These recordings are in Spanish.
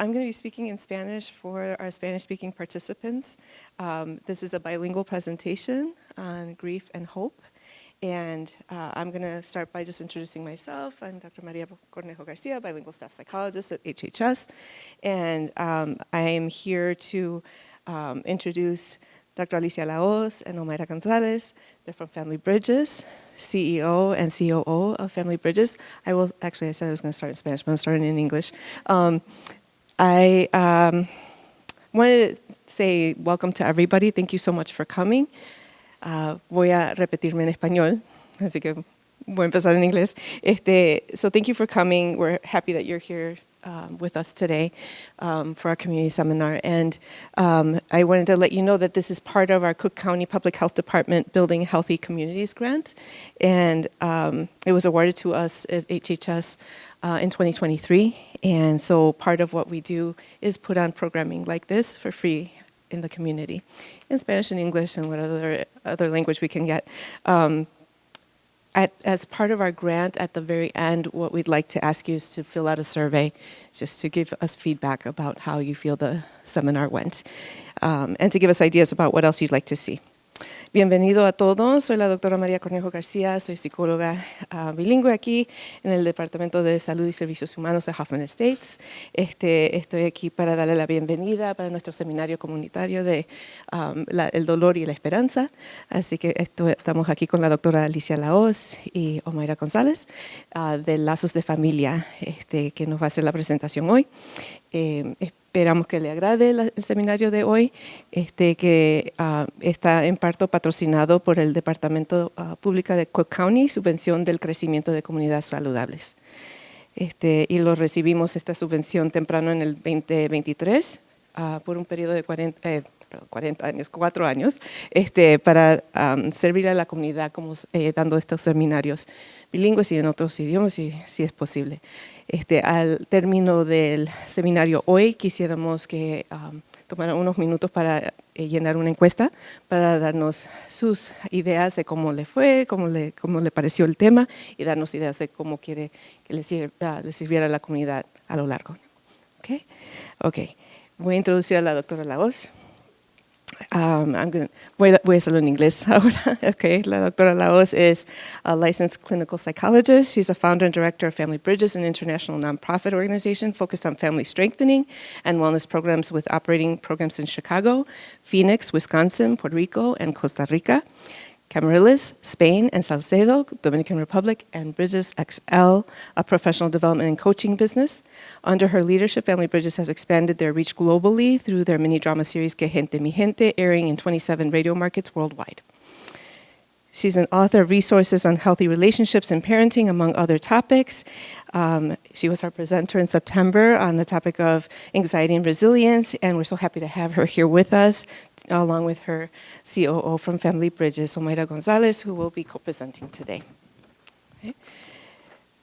I'm going to be speaking in Spanish for our Spanish-speaking participants. This is a bilingual presentation on grief and hope. And I'm going to start by just introducing myself. I'm Dr. Maria Cornejo Garcia, bilingual staff psychologist at HHS. And I am here to introduce Dr. Alicia Laos and Omaira Gonzalez. They're from Family Bridges, CEO and COO of Family Bridges. I said I was going to start in Spanish, but I'm starting in English. I wanted to say welcome to everybody. Thank you so much for coming. Voy a repetirme en español, así que voy a empezar en inglés. So thank you for coming. We're happy that you're here with us today for our community seminar. And I wanted to let you know that this is part of our Cook County Public Health Department Building Healthy Communities grant. And it was awarded to us at HHS in 2023. And so part of what we do is put on programming like this for free in the community, in Spanish and English and whatever other language we can get. As part of our grant, at the very end, what we'd like to ask you is to fill out a survey just to give us feedback about how you feel the seminar went, and to give us ideas about what else you'd like to see. Bienvenido a todos, soy la doctora María Cornejo García, soy psicóloga bilingüe aquí en el Departamento de Salud y Servicios Humanos de Hoffman Estates. Estoy aquí para darle la bienvenida para nuestro seminario comunitario de el dolor y la esperanza. Así que estamos aquí con la doctora Alicia Laos y Omaira González de Lazos de Familia, que nos va a hacer la presentación hoy. Esperamos que le agrade el seminario de hoy, que está en parte patrocinado por el Departamento Público de Cook County, Subvención del Crecimiento de Comunidades Saludables. Y lo recibimos esta subvención temprano en el 2023 por un periodo de 4 años, para servir a la comunidad como dando estos seminarios bilingües y en otros idiomas, si es posible. Al término del seminario hoy, quisiéramos que tomaran unos minutos para llenar una encuesta para darnos sus ideas de cómo le fue, cómo le pareció el tema y darnos ideas de cómo quiere que le sirviera a la comunidad a lo largo. Okay. Voy a introducir a la doctora Laos. Voy a hacerlo en inglés ahora. Okay. La doctora Laos is a licensed clinical psychologist. She's a founder and director of Family Bridges, an international nonprofit organization focused on family strengthening and wellness programs with operating programs in Chicago, Phoenix, Wisconsin, Puerto Rico, and Costa Rica, Camarillas, Spain, and Salcedo, Dominican Republic, and Bridges XL, a professional development and coaching business. Under her leadership, Family Bridges has expanded their reach globally through their mini-drama series, Que Gente Mi Gente, airing in 27 radio markets worldwide. She's an author of resources on healthy relationships and parenting, among other topics. She was our presenter in September on the topic of anxiety and resilience, and we're so happy to have her here with us, along with her COO from Family Bridges, Omaira Gonzalez, who will be co-presenting today. Okay.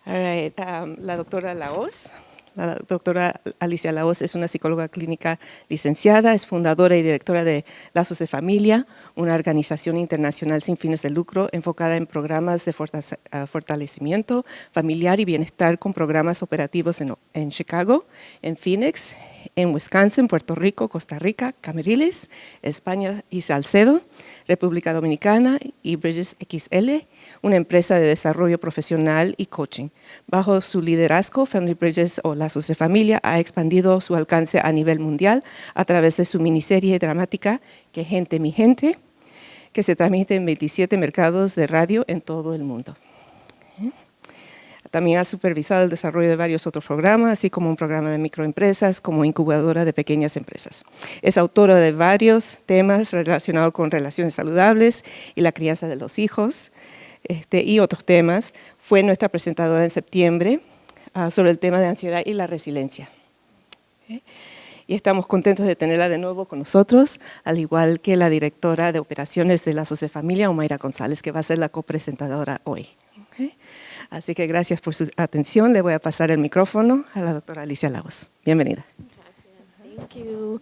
All right, la doctora Laos. La doctora Alicia Laos es una psicóloga clínica licenciada, es fundadora y directora de Lazos de Familia, una organización internacional sin fines de lucro enfocada en programas de fortalecimiento familiar y bienestar con programas operativos en Chicago, en Phoenix, en Wisconsin, Puerto Rico, Costa Rica, Camarillas, España y Salcedo, República Dominicana y Bridges XL, una empresa de desarrollo profesional y coaching. Bajo su liderazgo, Family Bridges o Lazos de Familia ha expandido su alcance a nivel mundial a través de su miniserie dramática Que Gente Mi Gente, que se transmite en 27 mercados de radio en todo el mundo. También ha supervisado el desarrollo de varios otros programas, así como un programa de microempresas como incubadora de pequeñas empresas. Es autora de varios temas relacionados con relaciones saludables y la crianza de los hijos, y otros temas. Fue nuestra presentadora en septiembre sobre el tema de ansiedad y la resiliencia. Y estamos contentos de tenerla de nuevo con nosotros, al igual que la directora de operaciones de Lazos de Familia, Omaira González, que va a ser la copresentadora hoy. Así que gracias por su atención. Le voy a pasar el micrófono a la doctora Alicia Laos. Bienvenida. Gracias. Thank you.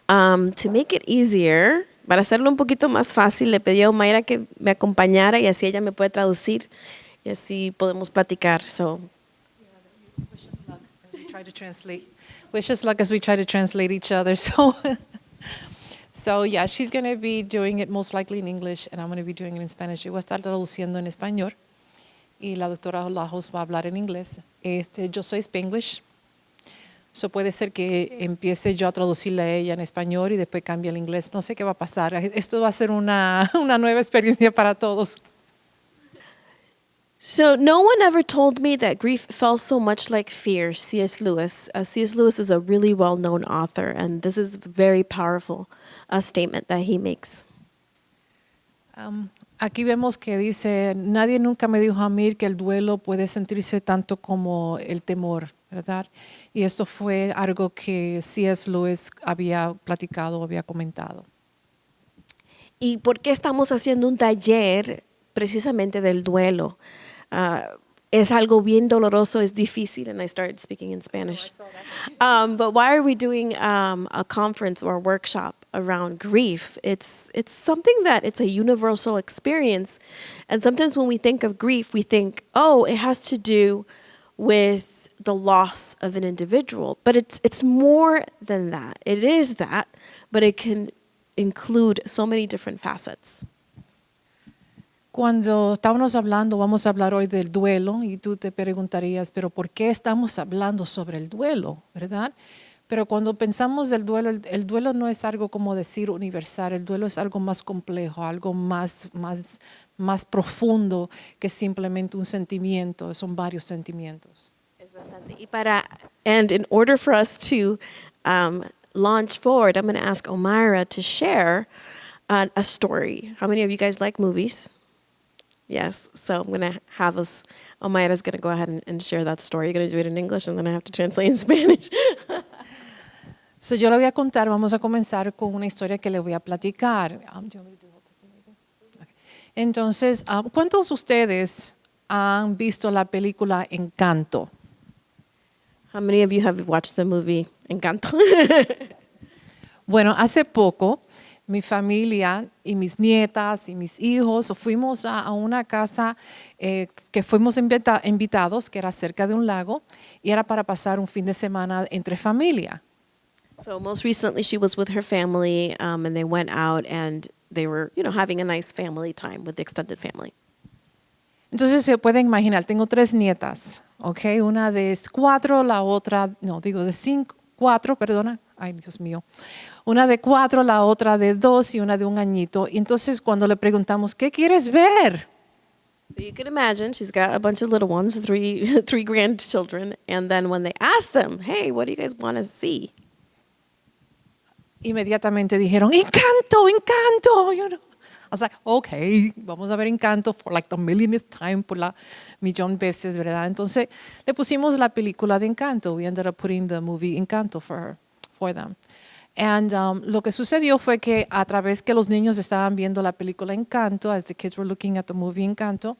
To make it easier, para hacerlo un poquito más fácil, le pedí a Omaira que me acompañara y así ella me puede traducir y así podemos platicar. So. try to translate. Wish us luck as we try to translate each other. So, so yeah, she's going to be doing it most likely in English, and I'm going to be doing it in Spanish. Yo voy a estar traduciendo en español, y la doctora Lajos va a hablar en inglés. Yo soy Spanglish. So puede ser que empiece yo a traducirle a ella en español y después cambie al inglés. No sé qué va a pasar. Esto va a ser una nueva experiencia para todos. So no one ever told me that grief felt so much like fear. C.S. Lewis. C.S. Lewis is a really well-known author, and this is a very powerful statement that he makes. Aquí vemos que dice, nadie nunca me dijo a mí que el duelo puede sentirse tanto como el temor, ¿verdad? Y eso fue algo que C.S. Lewis había platicado, había comentado. ¿Y por qué estamos haciendo un taller precisamente del duelo? Es algo bien doloroso, es difícil, and I started speaking in Spanish. But why are we doing a conference or a workshop around grief? It's something that it's a universal experience, and sometimes when we think of grief, we think, oh, it has to do with the loss of an individual, but it's more than that. It is that, but it can include so many different facets. Cuando estábamos hablando, vamos a hablar hoy del duelo, y tú te preguntarías, pero ¿por qué estamos hablando sobre el duelo, verdad? Pero cuando pensamos del duelo, el duelo no es algo como decir universal, el duelo es algo más complejo, algo más profundo que simplemente un sentimiento, son varios sentimientos. Es bastante. And in order for us to launch forward, I'm going to ask Omaira to share a story. How many of you guys like movies? Yes, so I'm going to have us, Omaira's going to go ahead and share that story. You're going to do it in English, and then I have to translate in Spanish. So yo le voy a contar, vamos a comenzar con una historia que le voy a platicar. Entonces, ¿cuántos de ustedes han visto la película Encanto? How many of you have watched the movie Encanto? Bueno, hace poco mi familia y mis nietas y mis hijos fuimos a una casa que fuimos invitados, que era cerca de un lago, y era para pasar un fin de semana entre familia. So most recently she was with her family, and they went out and they were, having a nice family time with the extended family. Entonces se pueden imaginar, tengo 3 nietas, ¿ok? Una de 4, la otra, de 4, perdona, ay Dios mío. Una de 4, la otra de 2 y una de 1 añito. Y entonces cuando le preguntamos, ¿qué quieres ver? So you can imagine she's got a bunch of little ones, three grandchildren, and then when they asked them, hey, what do you guys want to see? Inmediatamente dijeron, Encanto, Encanto. I was like, okay, vamos a ver Encanto for like the millionth time, por la millón veces, ¿verdad? Entonces le pusimos la película de Encanto. We ended up putting the movie Encanto for them. And lo que sucedió fue que a través que los niños estaban viendo la película Encanto, as the kids were looking at the movie Encanto,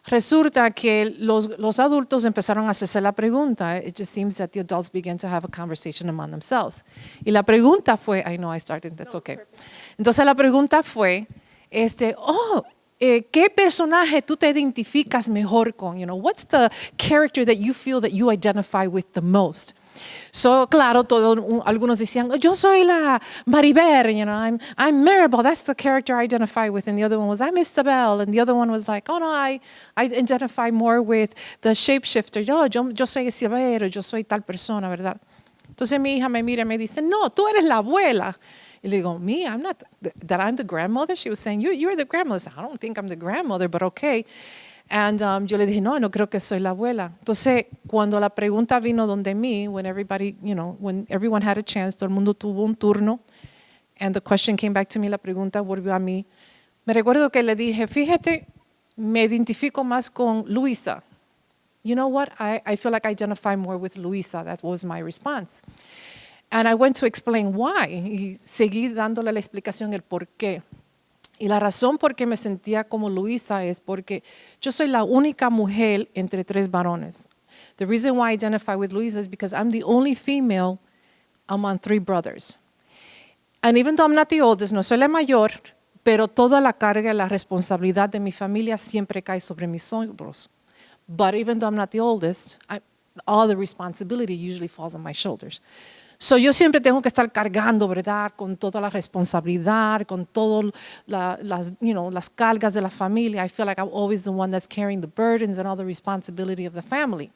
resulta que los adultos empezaron a hacerse la pregunta. It just seems that the adults began to have a conversation among themselves. Y la pregunta fue, I know I started, that's okay. Entonces la pregunta fue, ¿qué personaje tú te identificas mejor con? What's the character that you feel that you identify with the most? So, claro, algunos decían, yo soy la Maribel, I'm Maribel, that's the character I identify with. And the other one was, I'm Isabel. And the other one was like, oh no, I identify more with the shapeshifter. Yo soy Isabel, yo soy tal persona, ¿verdad? Entonces mi hija me mira y me dice, no, tú eres la abuela. Y le digo, me, I'm not, that I'm the grandmother? She was saying, you're the grandmother. I said, I don't think I'm the grandmother, but okay. And yo le dije, no creo que soy la abuela. Entonces, cuando la pregunta vino donde mí, when everybody, when everyone had a chance, todo el mundo tuvo un turno, and the question came back to me, la pregunta volvió a mí, me recuerdo que le dije, fíjate, me identifico más con Luisa. You know what? I feel like I identify more with Luisa. That was my response. And I went to explain why. Y seguí dándole la explicación, el por qué. Y la razón por qué me sentía como Luisa es porque yo soy la única mujer entre 3 varones. The reason why I identify with Luisa is because I'm the only female among 3 brothers. And even though I'm not the oldest, no soy la mayor, pero toda la carga y la responsabilidad de mi familia siempre cae sobre mis hombros. But even though I'm not the oldest, all the responsibility usually falls on my shoulders. So yo siempre tengo que estar cargando, ¿verdad? Con toda la responsabilidad, con todas las cargas de la familia. I feel like I'm always the one that's carrying the burdens and all the responsibility of the family.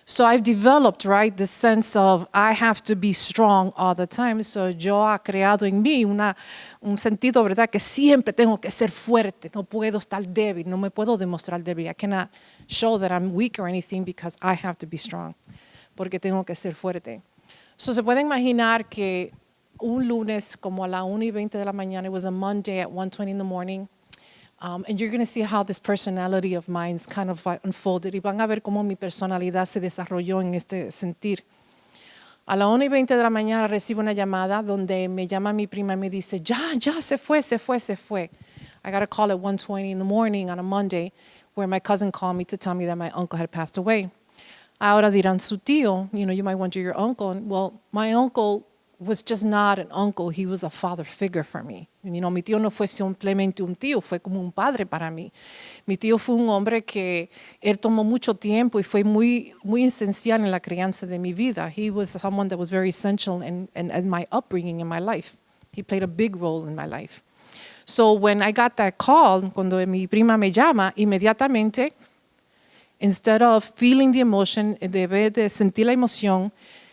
So I've developed, right, this sense of I have to be strong all the time. So yo ha creado en mí un sentido, ¿verdad? Que siempre tengo que ser fuerte. No puedo estar débil. No me puedo demostrar débil. I cannot show that I'm weak or anything because I have to be strong. Porque tengo que ser fuerte. So se puede imaginar que un lunes como a la 1:20 de la mañana, it was a Monday at 1:20 in the morning, and you're going to see how this personality of mine's kind of unfolded. Y van a ver cómo mi personalidad se desarrolló en este sentir. A la 1:20 de la mañana recibo una llamada donde me llama mi prima y me dice, ya, se fue. I got a call at 1:20 in the morning on a Monday where my cousin called me to tell me that my uncle had passed away. Ahora dirán su tío, you might wonder your uncle. Well, my uncle was just not an uncle. He was a father figure for me. Mi tío no fue simplemente un tío, fue como un padre para mí. Mi tío fue un hombre que él tomó mucho tiempo y fue muy esencial en la crianza de mi vida. He was someone that was very essential in my upbringing in my life. He played a big role in my life. So when I got that call, cuando mi prima me llama, inmediatamente, instead of feeling the emotion, de sentir la emoción,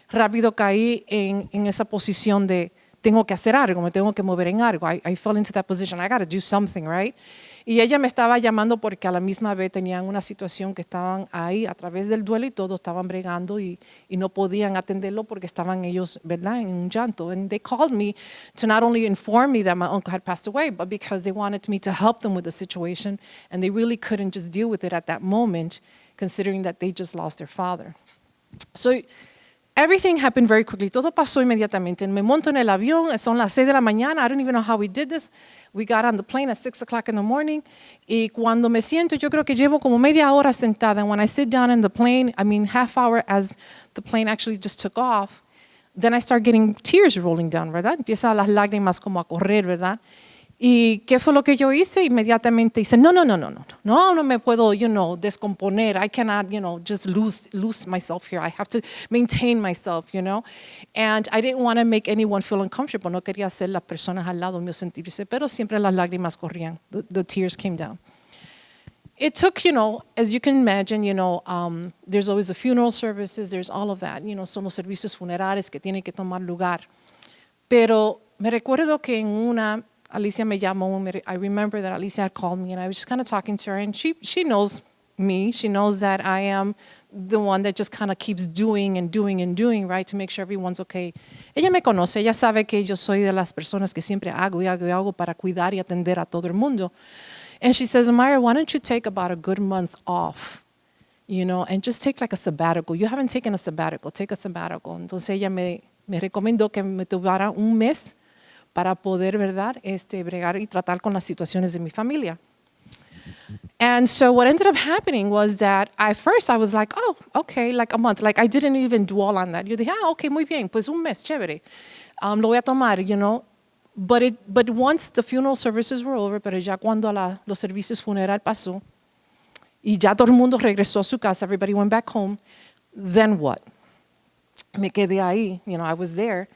rápido caí en esa posición de tengo que hacer algo, me tengo que mover en algo. I fell into that position. I got to do something, right? Y ella me estaba llamando porque a la misma vez tenían una situación que estaban ahí a través del duelo y todos estaban bregando y no podían atenderlo porque estaban ellos, ¿verdad?, en un llanto. And they called me to not only inform me that my uncle had passed away, but because they wanted me to help them with the situation, and they really couldn't just deal with it at that moment, considering that they just lost their father. So everything happened very quickly. Todo pasó inmediatamente. Me monto en el avión. Son las 6 de la mañana. I don't even know how we did this. We got on the plane at 6 o'clock in the morning. Y cuando me siento, yo creo que llevo como media hora sentada. And when I sit down in the plane, half hour as the plane actually just took off, then I start getting tears rolling down, ¿verdad? Empiezan las lágrimas como a correr, ¿verdad? ¿Y qué fue lo que yo hice? Inmediatamente hice, no me puedo, descomponer. I cannot, just lose myself here. I have to maintain myself, And I didn't want to make anyone feel uncomfortable. No quería hacer las personas al lado mío sentirse, pero siempre las lágrimas corrían. The tears came down. It took, as you can imagine, there's always the funeral services, there's all of that, son los servicios funerales que tienen que tomar lugar. Pero me recuerdo que en una, Alicia me llamó. I remember that Alicia had called me, and I was just kind of talking to her, and she knows me. She knows that I am the one that just kind of keeps doing, right, to make sure everyone's okay. Ella me conoce, ella sabe que yo soy de las personas que siempre hago para cuidar y atender a todo el mundo. And she says, Myra, why don't you take about a good month off, and just take like a sabbatical. You haven't taken a sabbatical, take a sabbatical. Entonces ella me recomendó que me tomara un mes para poder, ¿verdad?, bregar y tratar con las situaciones de mi familia. And so what ended up happening was that at first I was like, oh, okay, like a month. Like I didn't even dwell on that. Yo dije, okay, muy bien, pues un mes, chévere. Lo voy a tomar, But once the funeral services were over, pero ya cuando los servicios funeral pasó, y ya todo el mundo regresó a su casa, everybody went back home, then what? Me quedé ahí, I was there.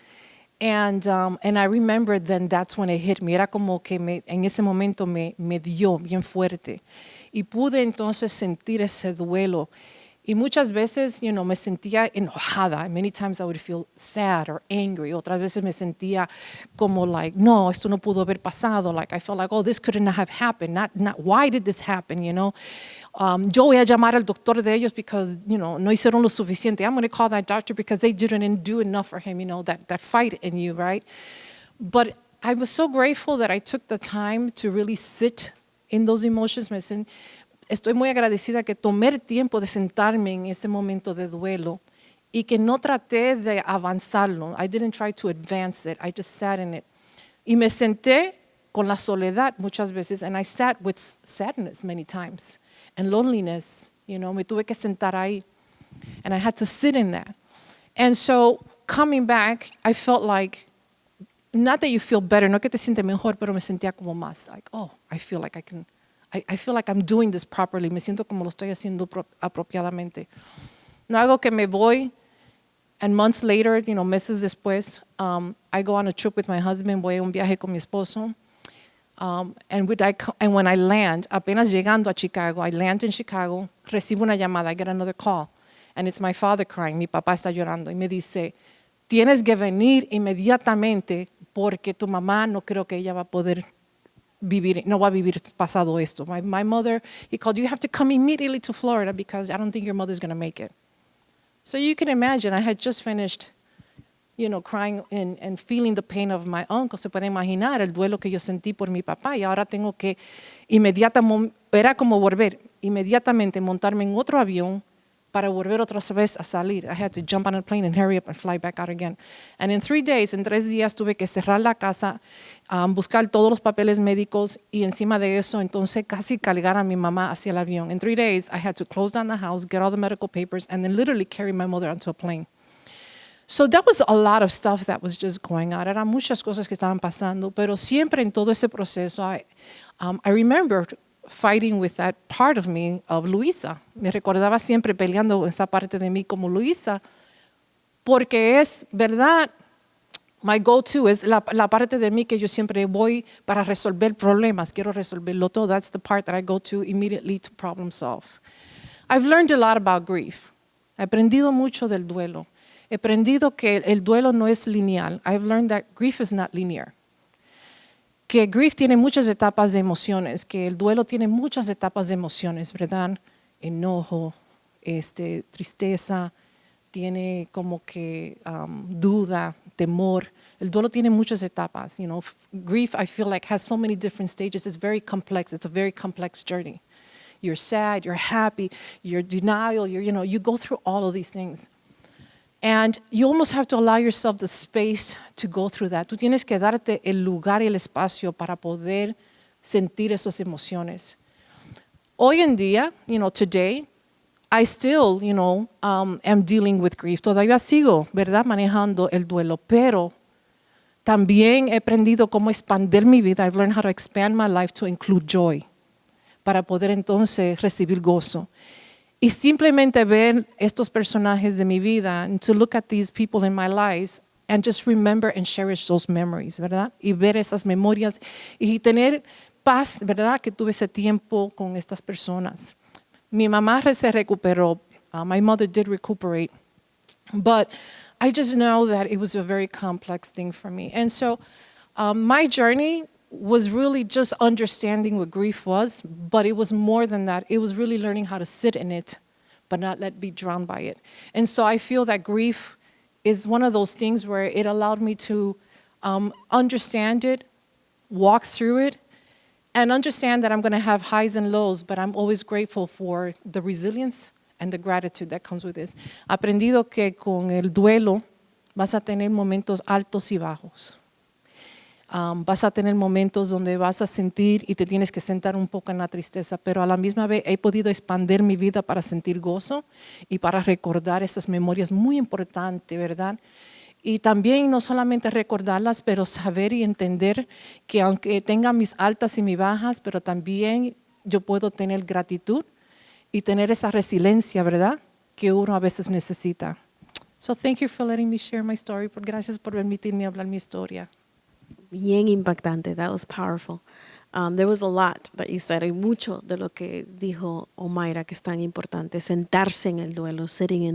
And I remember then that's when it hit me. Era como que en ese momento me dio bien fuerte. Y pude entonces sentir ese duelo. Y muchas veces, me sentía enojada. Many times I would feel sad or angry. Otras veces me sentía como like, no, esto no pudo haber pasado. Like I felt like, oh, this couldn't have happened. Not why did this happen, Yo voy a llamar al doctor de ellos because, no hicieron lo suficiente. I'm going to call that doctor because they didn't do enough for him, that fight in you, right? But I was so grateful that I took the time to really sit in those emotions. Estoy muy agradecida que tomé el tiempo de sentarme en ese momento de duelo y que no traté de avanzarlo. I didn't try to advance it. I just sat in it. Y me senté con la soledad muchas veces, and I sat with sadness many times. And loneliness, me tuve que sentar ahí. And I had to sit in that. And so coming back, I felt like, not that you feel better, no que te sientes mejor, pero me sentía como más, like, oh, I feel like I'm doing this properly. Me siento como lo estoy haciendo apropiadamente. No hago que me voy, and months later, meses después, I go on a trip with my husband, voy a un viaje con mi esposo. And when I land, apenas llegando a Chicago, I land in Chicago, recibo una llamada, I get another call. And it's my father crying, mi papá está llorando. Y me dice, tienes que venir inmediatamente porque tu mamá no creo que ella va a poder vivir, no va a vivir pasado esto. My mother, he called, you have to come immediately to Florida because I don't think your mother's going to make it. So you can imagine, I had just finished, crying and feeling the pain of my uncle. Se puede imaginar el duelo que yo sentí por mi papá y ahora tengo que era como volver inmediatamente montarme en otro avión para volver otra vez a salir. I had to jump on a plane and hurry up and fly back out again. And in 3 days, en 3 días, tuve que cerrar la casa, buscar todos los papeles médicos y encima de eso, entonces casi cargar a mi mamá hacia el avión. In 3 days, I had to close down the house, get all the medical papers, and then literally carry my mother onto a plane. So that was a lot of stuff that was just going on. Eran muchas cosas que estaban pasando, pero siempre en todo ese proceso, I remember fighting with that part of me, of Luisa. Me recordaba siempre peleando esa parte de mí como Luisa, porque es, ¿verdad? My go-to es la parte de mí que yo siempre voy para resolver problemas. Quiero resolverlo todo. That's the part that I go to immediately to problem solve. I've learned a lot about grief. He aprendido mucho del duelo. He aprendido que el duelo no es lineal. I've learned that grief is not linear. Que grief tiene muchas etapas de emociones, que el duelo tiene muchas etapas de emociones, ¿verdad? Enojo, tristeza, tiene como que duda, temor. El duelo tiene muchas etapas. Grief, I feel like, has so many different stages. It's very complex. It's a very complex journey. You're sad, you're happy, you're denial, you go through all of these things. And you almost have to allow yourself the space to go through that. Tú tienes que darte el lugar y el espacio para poder sentir esas emociones. Hoy en día, today, I still, am dealing with grief. Todavía sigo, ¿verdad? Manejando el duelo, pero también he aprendido cómo expandir mi vida. I've learned how to expand my life to include joy, para poder entonces recibir gozo. Y simplemente ver estos personajes de mi vida, and to look at these people in my lives, and just remember and cherish those memories, ¿verdad? Y ver esas memorias y tener paz, ¿verdad? Que tuve ese tiempo con estas personas. Mi mamá se recuperó. My mother did recuperate. But I just know that it was a very complex thing for me. And so my journey was really just understanding what grief was, but it was more than that. It was really learning how to sit in it, but not let be drowned by it. And so I feel that grief is one of those things where it allowed me to understand it, walk through it, and understand that I'm going to have highs and lows, but I'm always grateful for the resilience and the gratitude that comes with this. Aprendido que con el duelo vas a tener momentos altos y bajos. Vas a tener momentos donde vas a sentir y te tienes que sentar un poco en la tristeza, pero a la misma vez he podido expandir mi vida para sentir gozo y para recordar esas memorias muy importantes, ¿verdad? Y también no solamente recordarlas, pero saber y entender que aunque tenga mis altas y mis bajas, pero también yo puedo tener gratitud y tener esa resiliencia, ¿verdad? Que uno a veces necesita. So thank you for letting me share my story. Gracias por permitirme hablar mi historia. Bien impactante. That was powerful. There was a lot that you said. Hay mucho de lo que dijo Omaira que es tan importante. Sentarse en el duelo, sitting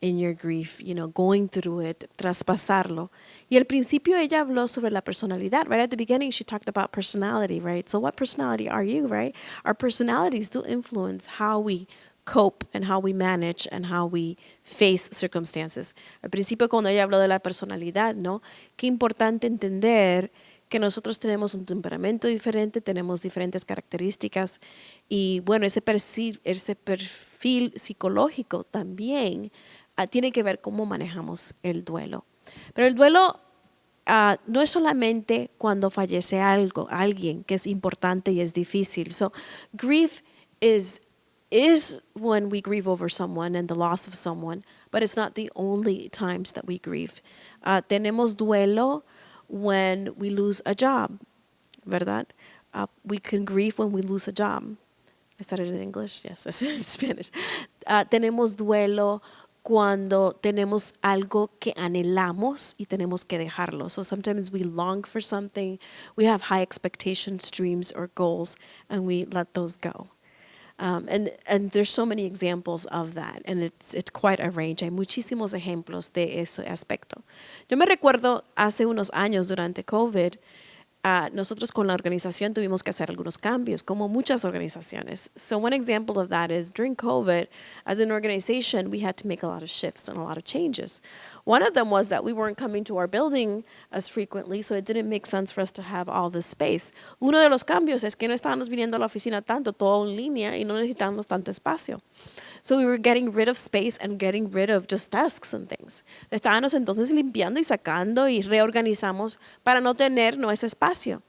in your grief, going through it, traspasarlo. Y al principio ella habló sobre la personalidad, right? At the beginning, she talked about personality, right? So what personality are you, right? Our personalities do influence how we cope and how we manage and how we face circumstances. Al principio, cuando ella habló de la personalidad, ¿no? Qué importante entender que nosotros tenemos un temperamento diferente, tenemos diferentes características y, bueno, ese perfil psicológico también tiene que ver cómo manejamos el duelo. Pero el duelo no es solamente cuando fallece alguien que es importante y es difícil. So, grief is when we grieve over someone and the loss of someone, but it's not the only times that we grieve. Tenemos duelo when we lose a job, ¿verdad? We can grieve when we lose a job. I said it in English? Yes, I said it in Spanish. tenemos duelo cuando tenemos algo que anhelamos y tenemos que dejarlo. So sometimes we long for something, we have high expectations, dreams, or goals, and we let those go. And there's so many examples of that, and it's quite a range. Hay muchísimos ejemplos de ese aspecto. Yo me recuerdo hace unos años durante COVID, nosotros con la organización tuvimos que hacer algunos cambios, como muchas organizaciones. So one example of that is during COVID, as an organization, we had to make a lot of shifts and a lot of changes. One of them was that we weren't coming to our building as frequently, so it didn't make sense for us to have all this space. Uno de los cambios es que no estábamos viniendo a la oficina tanto, todo en línea, y no necesitábamos tanto espacio. So we were getting rid of space and getting rid of just desks and things. Estábamos entonces limpiando y sacando y reorganizamos para no tener ese espacio.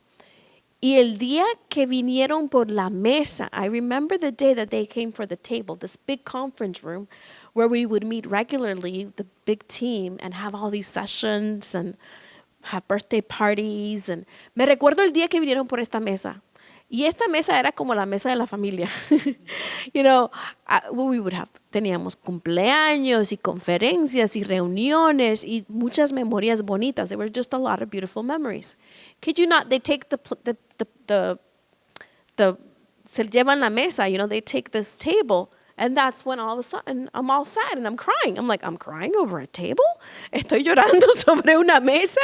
Y el día que vinieron por la mesa, I remember the day that they came for the table, this big conference room where we would meet regularly, the big team, and have all these sessions and have birthday parties. And me recuerdo el día que vinieron por esta mesa. Y esta mesa era como la mesa de la familia. You know, we would have, teníamos cumpleaños y conferencias y reuniones y muchas memorias bonitas. There were just a lot of beautiful memories. Kid you not, they take se llevan la mesa, you know, they take this table. And that's when all of a sudden I'm all sad and I'm crying. I'm like, I'm crying over a table? Estoy llorando sobre una mesa.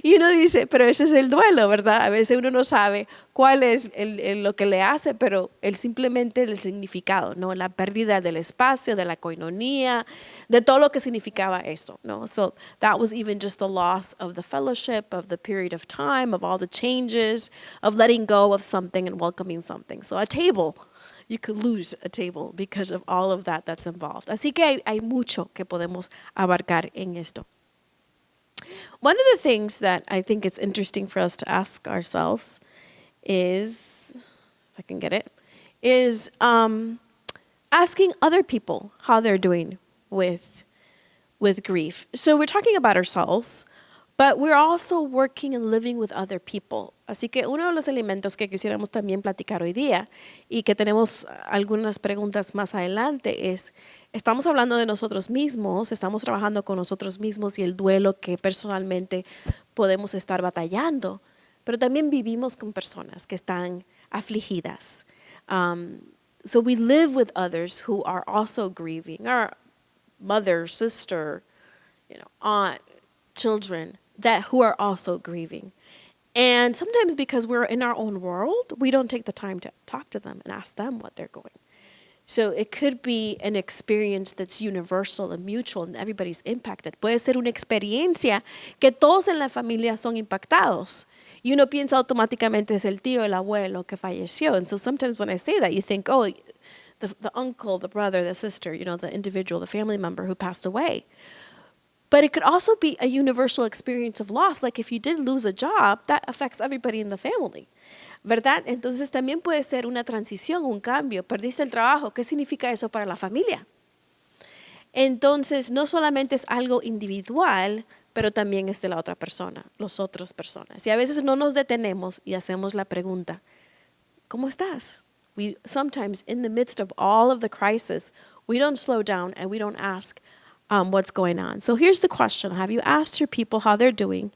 Y uno dice, pero ese es el duelo, ¿verdad? A veces uno no sabe cuál es lo que le hace, pero simplemente el significado, ¿no? La pérdida del espacio, de la koinonía, de todo lo que significaba esto, ¿no? So that was even just the loss of the fellowship, of the period of time, of all the changes, of letting go of something and welcoming something. So a table, you could lose a table because of all of that that's involved. Así que hay mucho que podemos abarcar en esto. One of the things that I think it's interesting for us to ask ourselves is, if I can get it, is asking other people how they're doing with grief. So we're talking about ourselves, but we're also working and living with other people. Así que uno de los elementos que quisiéramos también platicar hoy día y que tenemos algunas preguntas más adelante es, estamos hablando de nosotros mismos, estamos trabajando con nosotros mismos y el duelo que personalmente podemos estar batallando, pero también vivimos con personas que están afligidas. So we live with others who are also grieving, our mother, sister, aunt, children, who are also grieving. And sometimes because we're in our own world, we don't take the time to talk to them and ask them what they're going. So it could be an experience that's universal and mutual and everybody's impacted. Puede ser una experiencia que todos en la familia son impactados. Y uno piensa automáticamente es el tío, el abuelo que falleció. And so sometimes when I say that, you think, oh, the uncle, the brother, the sister, the individual, the family member who passed away. But it could also be a universal experience of loss. Like if you did lose a job, that affects everybody in the family, ¿verdad? Entonces también puede ser una transición, un cambio. Perdiste el trabajo, ¿qué significa eso para la familia? Entonces no solamente es algo individual, pero también es de la otra persona, las otras personas. Y a veces no nos detenemos y hacemos la pregunta, ¿cómo estás? We sometimes, in the midst of all of the crisis, we don't slow down and we don't ask, what's going on. So here's the question. Have you asked your people how they're doing?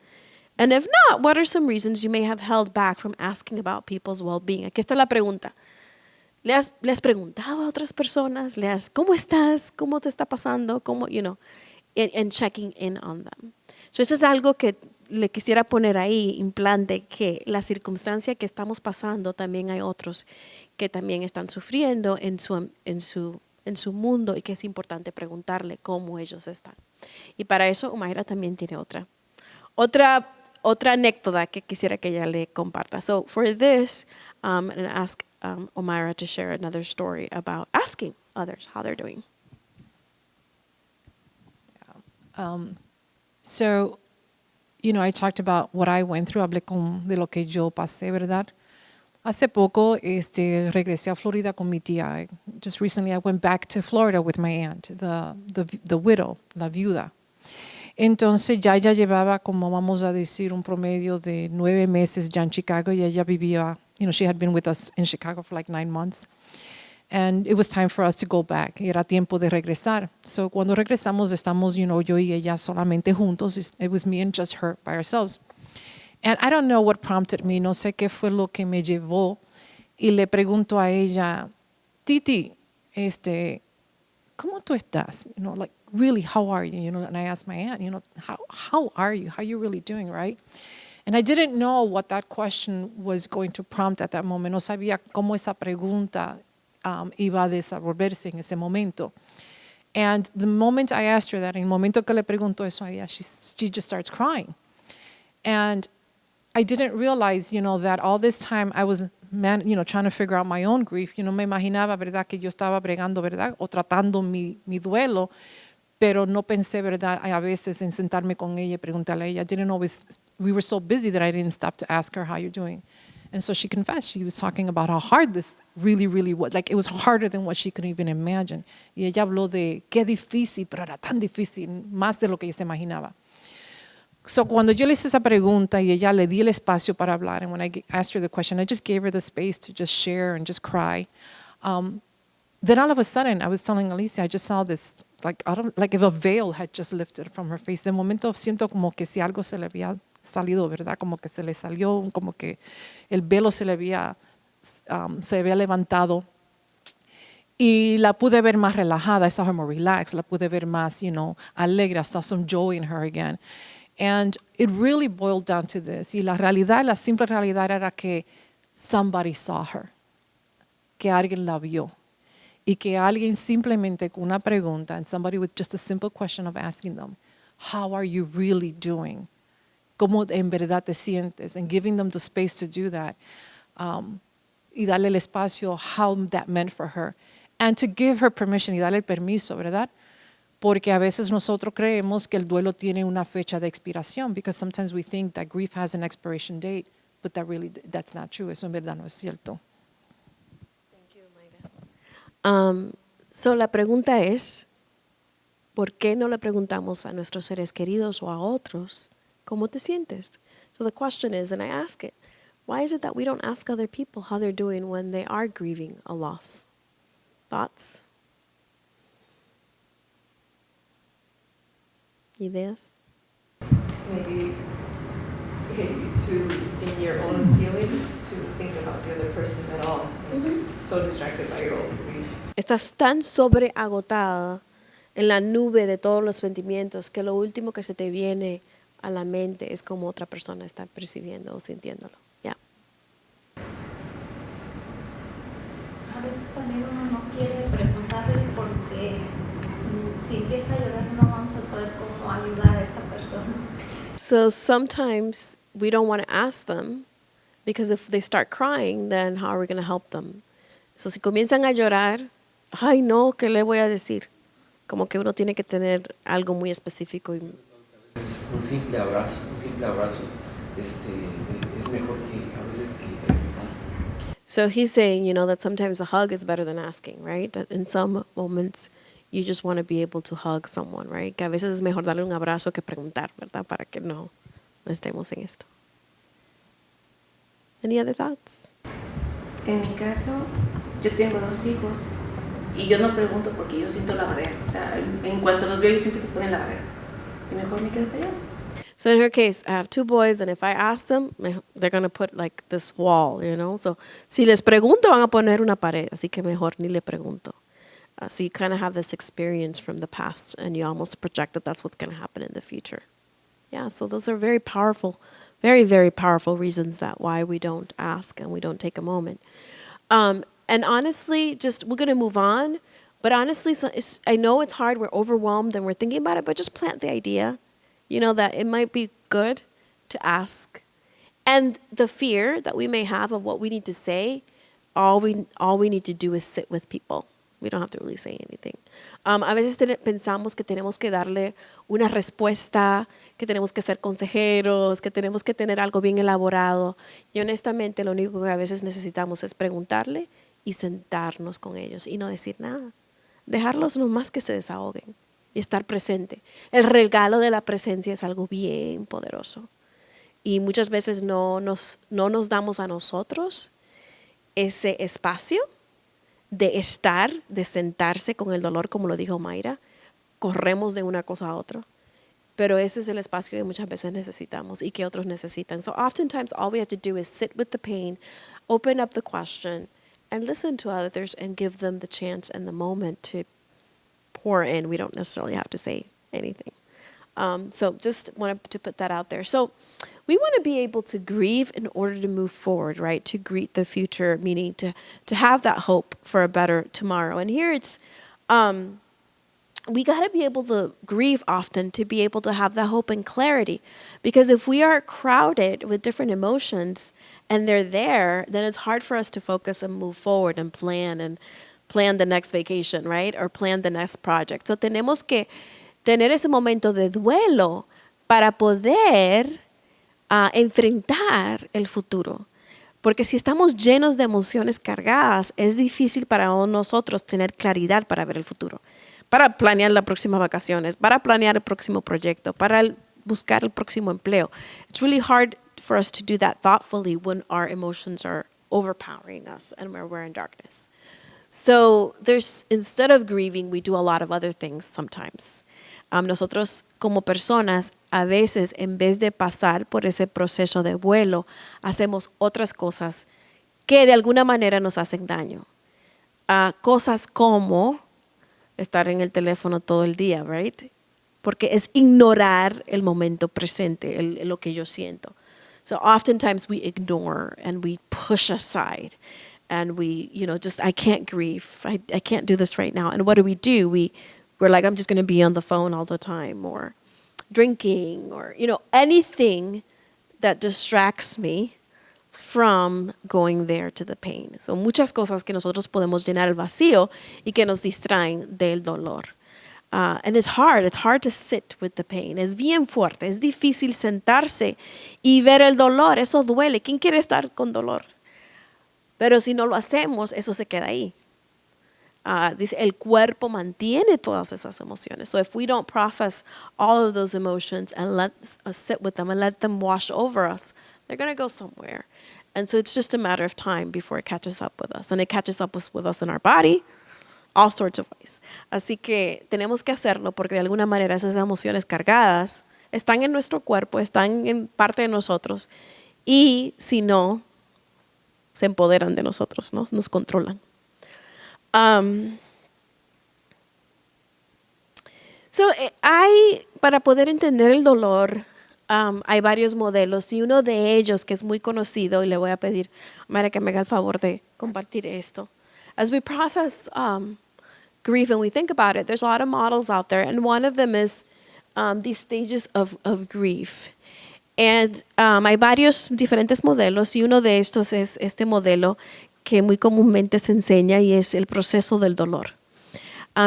And if not, what are some reasons you may have held back from asking about people's well-being? Aquí está la pregunta. ¿Le has preguntado a otras personas? ¿Cómo estás? ¿Cómo te está pasando? ¿Cómo, and checking in on them. So eso es algo que le quisiera poner ahí, implante, que la circunstancia que estamos pasando, también hay otros que también están sufriendo en su mundo y que es importante preguntarle cómo ellos están. Y para eso Omaira también tiene otra anécdota que quisiera que ella le comparta. So for this, I'm going to ask Omaira to share another story about asking others how they're doing. So, I talked about what I went through, hablé de lo que yo pasé, ¿verdad? Hace poco regresé a Florida con mi tía. Just recently I went back to Florida with my aunt, the widow, la viuda. Entonces ya ella llevaba, como vamos a decir, un promedio de 9 meses ya en Chicago y ella vivía, she had been with us in Chicago for like 9 months. And it was time for us to go back. Era tiempo de regresar. So cuando regresamos, estamos, yo y ella solamente juntos. It was me and just her by ourselves. And I don't know what prompted me, no sé qué fue lo que me llevó. Y le pregunto a ella, Titi, ¿cómo tú estás? Like, really, how are you? And I asked my aunt, how are you? How are you really doing, right? And I didn't know what that question was going to prompt at that moment. No sabía cómo esa pregunta iba a desenvolverse en ese momento. And the moment I asked her that, en el momento que le pregunto eso a ella, she just starts crying. And I didn't realize, that all this time I was, trying to figure out my own grief. Me imaginaba, ¿verdad?, que yo estaba bregando, ¿verdad?, o tratando mi duelo, pero no pensé, ¿verdad?, a veces en sentarme con ella y preguntarle a ella. We were so busy that I didn't stop to ask her how you're doing. And so she confessed. She was talking about how hard this really, really was. Like, it was harder than what she could even imagine. Y ella habló de qué difícil, pero era tan difícil, más de lo que ella se imaginaba. So cuando yo le hice esa pregunta y ella le di el espacio para hablar, and when I asked her the question, I just gave her the space to just share and just cry. Then all of a sudden, I was telling Alicia, I just saw this, like if a veil had just lifted from her face. De momento siento como que si algo se le había salido, ¿verdad? Como que se le salió, como que el velo se había levantado. Y la pude ver más relajada. I saw her more relaxed. La pude ver más, alegre. I saw some joy in her again. And it really boiled down to this. Y la simple realidad era que somebody saw her. Que alguien la vio. Y que alguien simplemente con una pregunta, and somebody with just a simple question of asking them, how are you really doing? ¿Cómo en verdad te sientes? And giving them the space to do that. Y darle el espacio, how that meant for her. And to give her permission y darle el permiso, ¿verdad? Porque a veces nosotros creemos que el duelo tiene una fecha de expiración, because sometimes we think that grief has an expiration date, but that's not true. Eso en verdad no es cierto. Thank you, Mayra. So la pregunta es, ¿por qué no le preguntamos a nuestros seres queridos o a otros cómo te sientes? So the question is, and I ask it, why is it that we don't ask other people how they're doing when they are grieving a loss? Thoughts? Ideas? Maybe in your own feelings, to think about the other person at all. So distracted by your own grief. Estás tan sobreagotada en la nube de todos los sentimientos que lo último que se te viene a la mente es cómo otra persona está percibiendo o sintiéndolo. Yeah. A veces también uno no quiere preguntarle porque si empieza a llorar no vamos a saber cómo ayudar a esa persona. So sometimes we don't want to ask them because if they start crying, then how are we going to help them? So si comienzan a llorar, ay no, ¿qué le voy a decir? Como que uno tiene que tener algo muy específico. Un simple abrazo, es mejor que a veces que preguntar. So he's saying, that sometimes a hug is better than asking, right? That in some moments, you just want to be able to hug someone, right? Que a veces es mejor darle un abrazo que preguntar, ¿verdad? Para que no estemos en esto. Any other thoughts? En mi caso, yo tengo 2 hijos y yo no pregunto porque yo siento la barrera. O sea, en cuanto los veo, yo siento que ponen la barrera. Y mejor me quedo callado. So in her case, I have 2 boys, and if I ask them, they're going to put like this wall, So si les pregunto, van a poner una pared, así que mejor ni le pregunto. So you kind of have this experience from the past, and you almost project that that's what's going to happen in the future. Yeah, so those are very powerful, very, very powerful reasons that why we don't ask and we don't take a moment. And honestly, we're going to move on. But honestly, I know it's hard. We're overwhelmed and we're thinking about it, but just plant the idea, that it might be good to ask. And the fear that we may have of what we need to say, all we need to do is sit with people. We don't have to really say anything. A veces pensamos que tenemos que darle una respuesta, que tenemos que ser consejeros, que tenemos que tener algo bien elaborado. Y honestamente, lo único que a veces necesitamos es preguntarle y sentarnos con ellos y no decir nada. Dejarlos nomás que se desahoguen y estar presente. El regalo de la presencia es algo bien poderoso. Y muchas veces no nos damos a nosotros ese espacio de estar, de sentarse con el dolor, como lo dijo Mayra. Corremos de una cosa a otra. Pero ese es el espacio que muchas veces necesitamos y que otros necesitan. So oftentimes all we have to do is sit with the pain, open up the question, and listen to others and give them the chance and the moment to pour in. We don't necessarily have to say anything. So just wanted to put that out there. So we want to be able to grieve in order to move forward, right? To greet the future, meaning to have that hope for a better tomorrow. And here it's, we got to be able to grieve often to be able to have that hope and clarity. Because if we are crowded with different emotions and they're there, then it's hard for us to focus and move forward and plan the next vacation, right? Or plan the next project. So tenemos que tener ese momento de duelo para poder enfrentar el futuro. Porque si estamos llenos de emociones cargadas, es difícil para nosotros tener claridad para ver el futuro, para planear las próximas vacaciones, para planear el próximo proyecto, para buscar el próximo empleo. It's really hard for us to do that thoughtfully when our emotions are overpowering us and we're in darkness. So instead of grieving, we do a lot of other things sometimes. Nosotros como personas, a veces, en vez de pasar por ese proceso de duelo, hacemos otras cosas que de alguna manera nos hacen daño. Cosas como estar en el teléfono todo el día, right? Porque es ignorar el momento presente, lo que yo siento. So oftentimes we ignore and we push aside and we, I can't grieve. I can't do this right now. And what do? We're like, I'm just going to be on the phone all the time, or drinking, or, anything that distracts me from going there to the pain. Son muchas cosas que nosotros podemos llenar el vacío y que nos distraen del dolor. And it's hard to sit with the pain. Es bien fuerte, es difícil sentarse y ver el dolor, eso duele. ¿Quién quiere estar con dolor? Pero si no lo hacemos, eso se queda ahí. Dice, el cuerpo mantiene todas esas emociones. So if we don't process all of those emotions and let us sit with them and let them wash over us, they're going to go somewhere. And so it's just a matter of time before it catches up with us. And it catches up with us in our body, all sorts of ways. Así que tenemos que hacerlo porque de alguna manera esas emociones cargadas están en nuestro cuerpo, están en parte de nosotros. Y si no, se empoderan de nosotros, ¿no? Nos controlan. Para poder entender el dolor, hay varios modelos y uno de ellos que es muy conocido, y le voy a pedir a Mara que me haga el favor de compartir esto. As we process grief and we think about it, there's a lot of models out there, and one of them is these stages of grief. And hay varios diferentes modelos y uno de estos es este modelo que muy comúnmente se enseña y es el proceso del dolor.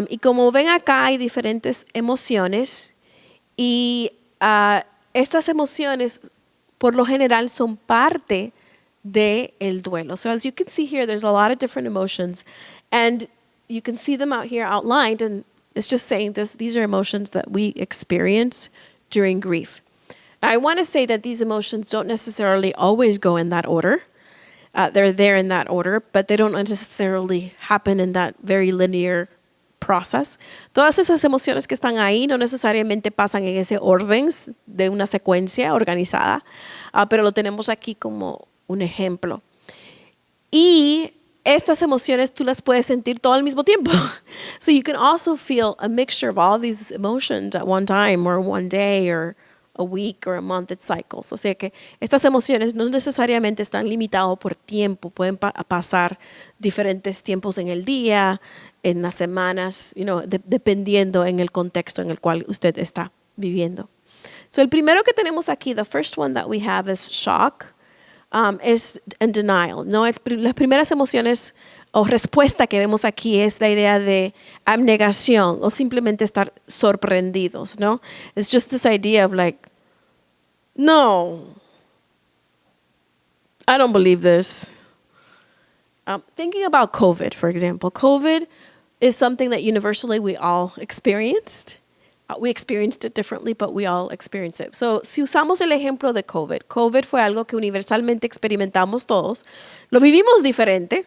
Y como ven acá hay diferentes emociones y estas emociones por lo general son parte del duelo. So as you can see here, there's a lot of different emotions and you can see them out here outlined, and it's just saying these are emotions that we experience during grief. Now, I want to say that these emotions don't necessarily always go in that order. They're there in that order, but they don't necessarily happen in that very linear process. Todas esas emociones que están ahí no necesariamente pasan en ese orden de una secuencia organizada, pero lo tenemos aquí como un ejemplo. Y estas emociones tú las puedes sentir todo al mismo tiempo. So you can also feel a mixture of all these emotions at one time or one day or a week or a month. It cycles. O sea que estas emociones no necesariamente están limitadas por tiempo. Pueden pasar diferentes tiempos en el día, en las semanas, dependiendo en el contexto en el cual usted está viviendo. So el primero que tenemos aquí, the first one that we have is shock. Es en denial. ¿No? Las primeras emociones o respuesta que vemos aquí es la idea de abnegación o simplemente estar sorprendidos, ¿no? It's just this idea of like, no, I don't believe this. Thinking about COVID, for example. COVID is something that universally we all experienced. We experienced it differently, but we all experienced it. So, si usamos el ejemplo de COVID, COVID fue algo que universalmente experimentamos todos. Lo vivimos diferente,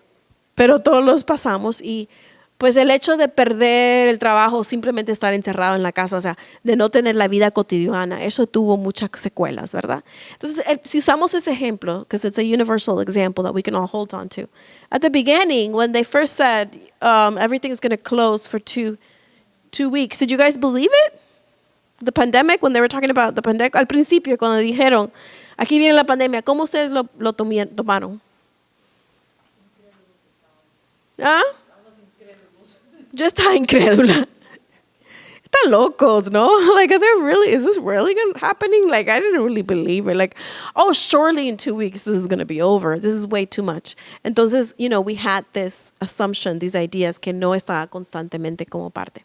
pero todos los pasamos y pues el hecho de perder el trabajo, simplemente estar encerrado en la casa, o sea, de no tener la vida cotidiana, eso tuvo muchas secuelas, ¿verdad? Entonces, si usamos ese ejemplo, because it's a universal example that we can all hold on to. At the beginning, when they first said everything's going to close for two weeks, did you guys believe it? The pandemic, when they were talking about the pandemic, al principio, cuando dijeron, aquí viene la pandemia, ¿cómo ustedes lo tomaron? ¿Ah? Yo estaba incrédula. Están locos, no? Like, is this really happening? Like, I didn't really believe it. Like, oh, surely in 2 weeks this is going to be over. This is way too much. Entonces, we had this assumption, these ideas que no estaba constantemente como parte.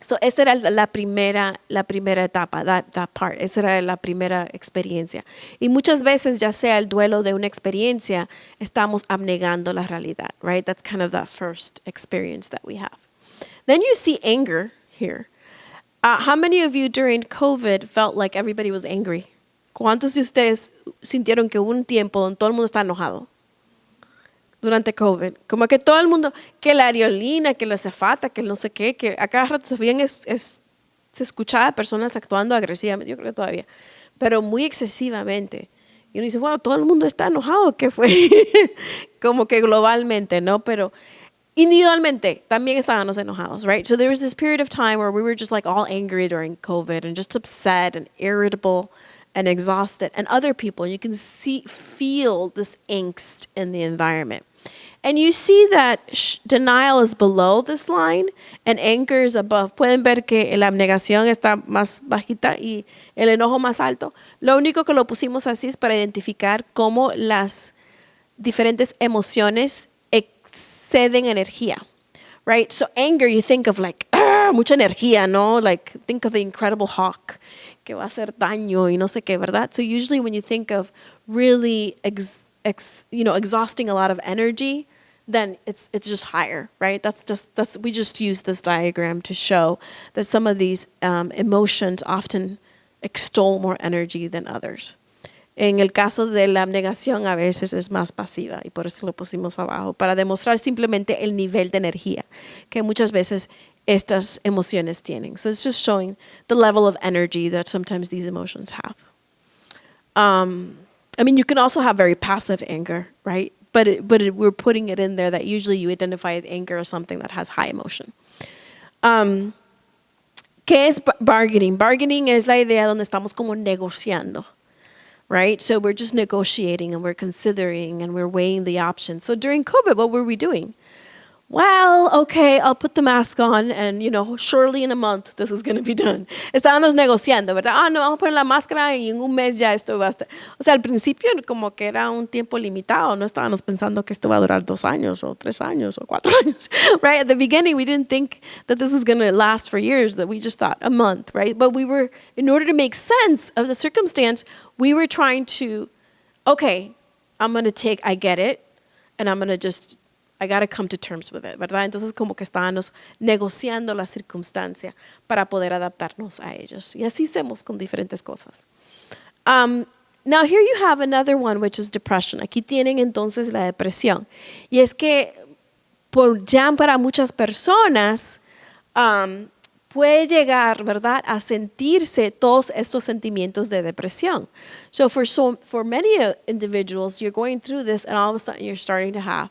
So, esa era la primera etapa, that part. Esa era la primera experiencia. Y muchas veces, ya sea el duelo de una experiencia, estamos abnegando la realidad, right? That's kind of that first experience that we have. Then you see anger here. How many of you during COVID felt like everybody was angry? ¿Cuántos de ustedes sintieron que hubo un tiempo donde todo el mundo está enojado? Durante COVID, como que todo el mundo, que la aerolínea, que la azafata, que no sé qué, que a cada rato se escuchaba personas actuando agresivamente, yo creo que todavía, pero muy excesivamente. Y uno dice, bueno, todo el mundo está enojado, ¿qué fue? Como que globalmente, ¿no? Pero individualmente también estábamos enojados, right? So there was this period of time where we were just like all angry during COVID and just upset and irritable and exhausted, and other people, you can feel this angst in the environment. And you see that denial is below this line and anger is above. Pueden ver que la abnegación está más bajita y el enojo más alto. Lo único que lo pusimos así es para identificar cómo las diferentes emociones exceden energía. Right? So anger, you think of like, mucha energía, ¿no? Like, think of the Incredible Hulk, que va a hacer daño y no sé qué, ¿verdad? So usually when you think of really exhausting a lot of energy, then it's just higher, right? We just use this diagram to show that some of these emotions often extol more energy than others. En el caso de la abnegación a veces es más pasiva y por eso lo pusimos abajo, para demostrar simplemente el nivel de energía que muchas veces estas emociones tienen. So it's just showing the level of energy that sometimes these emotions have. I mean, you can also have very passive anger, right? But we're putting it in there that usually you identify as anger as something that has high emotion. ¿Qué es bargaining? Bargaining es la idea donde estamos como negociando, right? So we're just negotiating and we're considering and we're weighing the options. So during COVID, what were we doing? Well, okay, I'll put the mask on and, surely in a month this is going to be done. Estábamos negociando, ¿verdad? No, vamos a poner la máscara y en un mes ya esto va a estar. O sea, al principio como que era un tiempo limitado. No estábamos pensando que esto va a durar 2 años o 3 años o 4 años, right? At the beginning, we didn't think that this was going to last for years, that we just thought a month, right? But in order to make sense of the circumstance, we were trying to, okay, I get it, and I got to come to terms with it, ¿verdad? Entonces como que estábamos negociando la circunstancia para poder adaptarnos a ellos. Y así hacemos con diferentes cosas. Now here you have another one, which is depression. Aquí tienen entonces la depresión. Y es que ya para muchas personas puede llegar, ¿verdad?, a sentirse todos estos sentimientos de depresión. So for many individuals, you're going through this and all of a sudden you're starting to have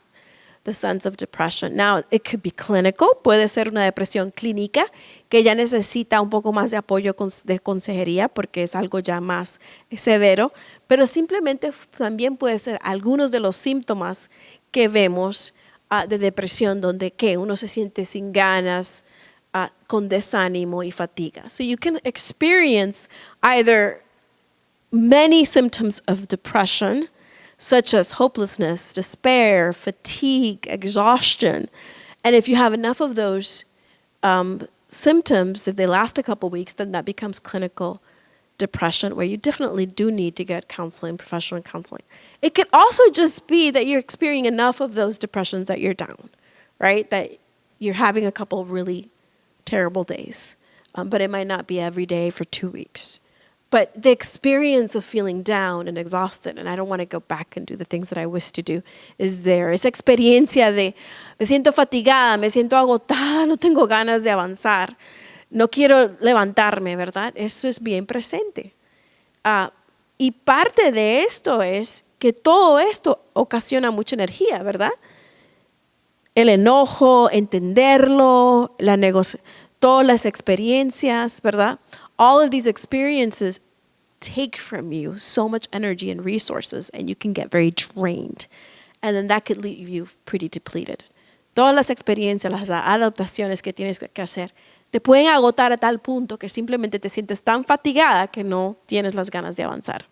the sense of depression. Now, it could be clinical, puede ser una depresión clínica que ya necesita un poco más de apoyo de consejería porque es algo ya más severo, pero simplemente también puede ser algunos de los síntomas que vemos de depresión donde uno se siente sin ganas, con desánimo y fatiga. So you can experience either many symptoms of depression, such as hopelessness, despair, fatigue, exhaustion. And if you have enough of those symptoms, if they last a couple weeks, then that becomes clinical depression, where you definitely do need to get counseling, professional counseling. It could also just be that you're experiencing enough of those depressions that you're down, right? That you're having a couple really terrible days. But it might not be every day for 2 weeks. But the experience of feeling down and exhausted, and I don't want to go back and do the things that I wish to do, is there. Esa experiencia de me siento fatigada, me siento agotada, no tengo ganas de avanzar, no quiero levantarme, ¿verdad? Eso es bien presente. Y parte de esto es que todo esto ocasiona mucha energía, ¿verdad? El enojo, entenderlo, todas las experiencias, ¿verdad? All of these experiences take from you so much energy and resources, and you can get very drained. And then that could leave you pretty depleted. Todas las experiencias, las adaptaciones que tienes que hacer, te pueden agotar a tal punto que simplemente te sientes tan fatigada que no tienes las ganas de avanzar.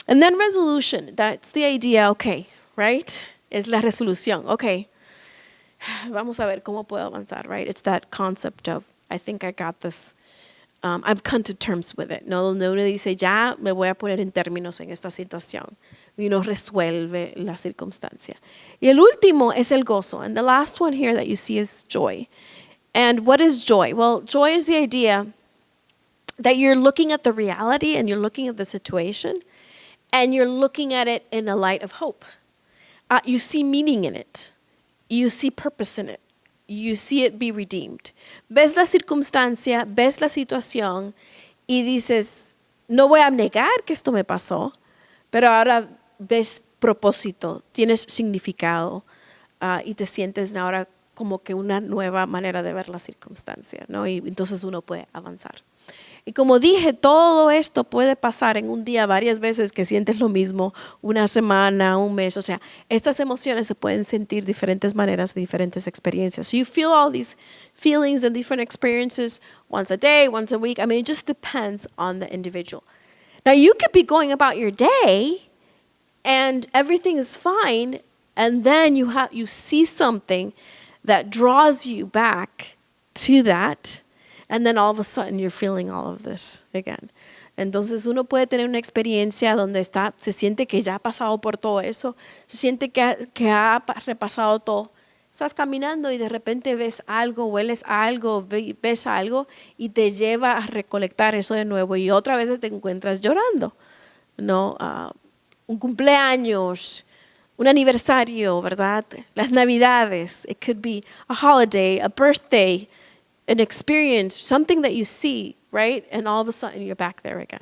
And then resolution, that's the idea, okay, right? Es la resolución, okay. Vamos a ver cómo puedo avanzar, right? It's that concept of, I think I got this. I've come to terms with it, ¿no? Donde uno dice, ya me voy a poner en términos en esta situación. Y uno resuelve la circunstancia. Y el último es el gozo. And the last one here that you see is joy. And what is joy? Well, joy is the idea that you're looking at the reality and you're looking at the situation and you're looking at it in a light of hope. You see meaning in it. You see purpose in it. You see it be redeemed. Ves la circunstancia, ves la situación y dices, no voy a negar que esto me pasó, pero ahora ves propósito, tienes significado y te sientes ahora como que una nueva manera de ver la circunstancia, ¿no? Y entonces uno puede avanzar. Y como dije, todo esto puede pasar en un día varias veces que sientes lo mismo, una semana, un mes. O sea, estas emociones se pueden sentir de diferentes maneras, de diferentes experiencias. So you feel all these feelings and different experiences once a day, once a week. I mean, it just depends on the individual. Now, you could be going about your day and everything is fine, and then you see something that draws you back to that. And then all of a sudden you're feeling all of this again. Entonces uno puede tener una experiencia donde se siente que ya ha pasado por todo eso, se siente que ha repasado todo. Estás caminando y de repente ves algo, hueles algo, ves algo y te lleva a recolectar eso de nuevo y otra vez te encuentras llorando, ¿no? Un cumpleaños, un aniversario, ¿verdad? Las Navidades, it could be a holiday, a birthday, an experience, something that you see, right? And all of a sudden you're back there again.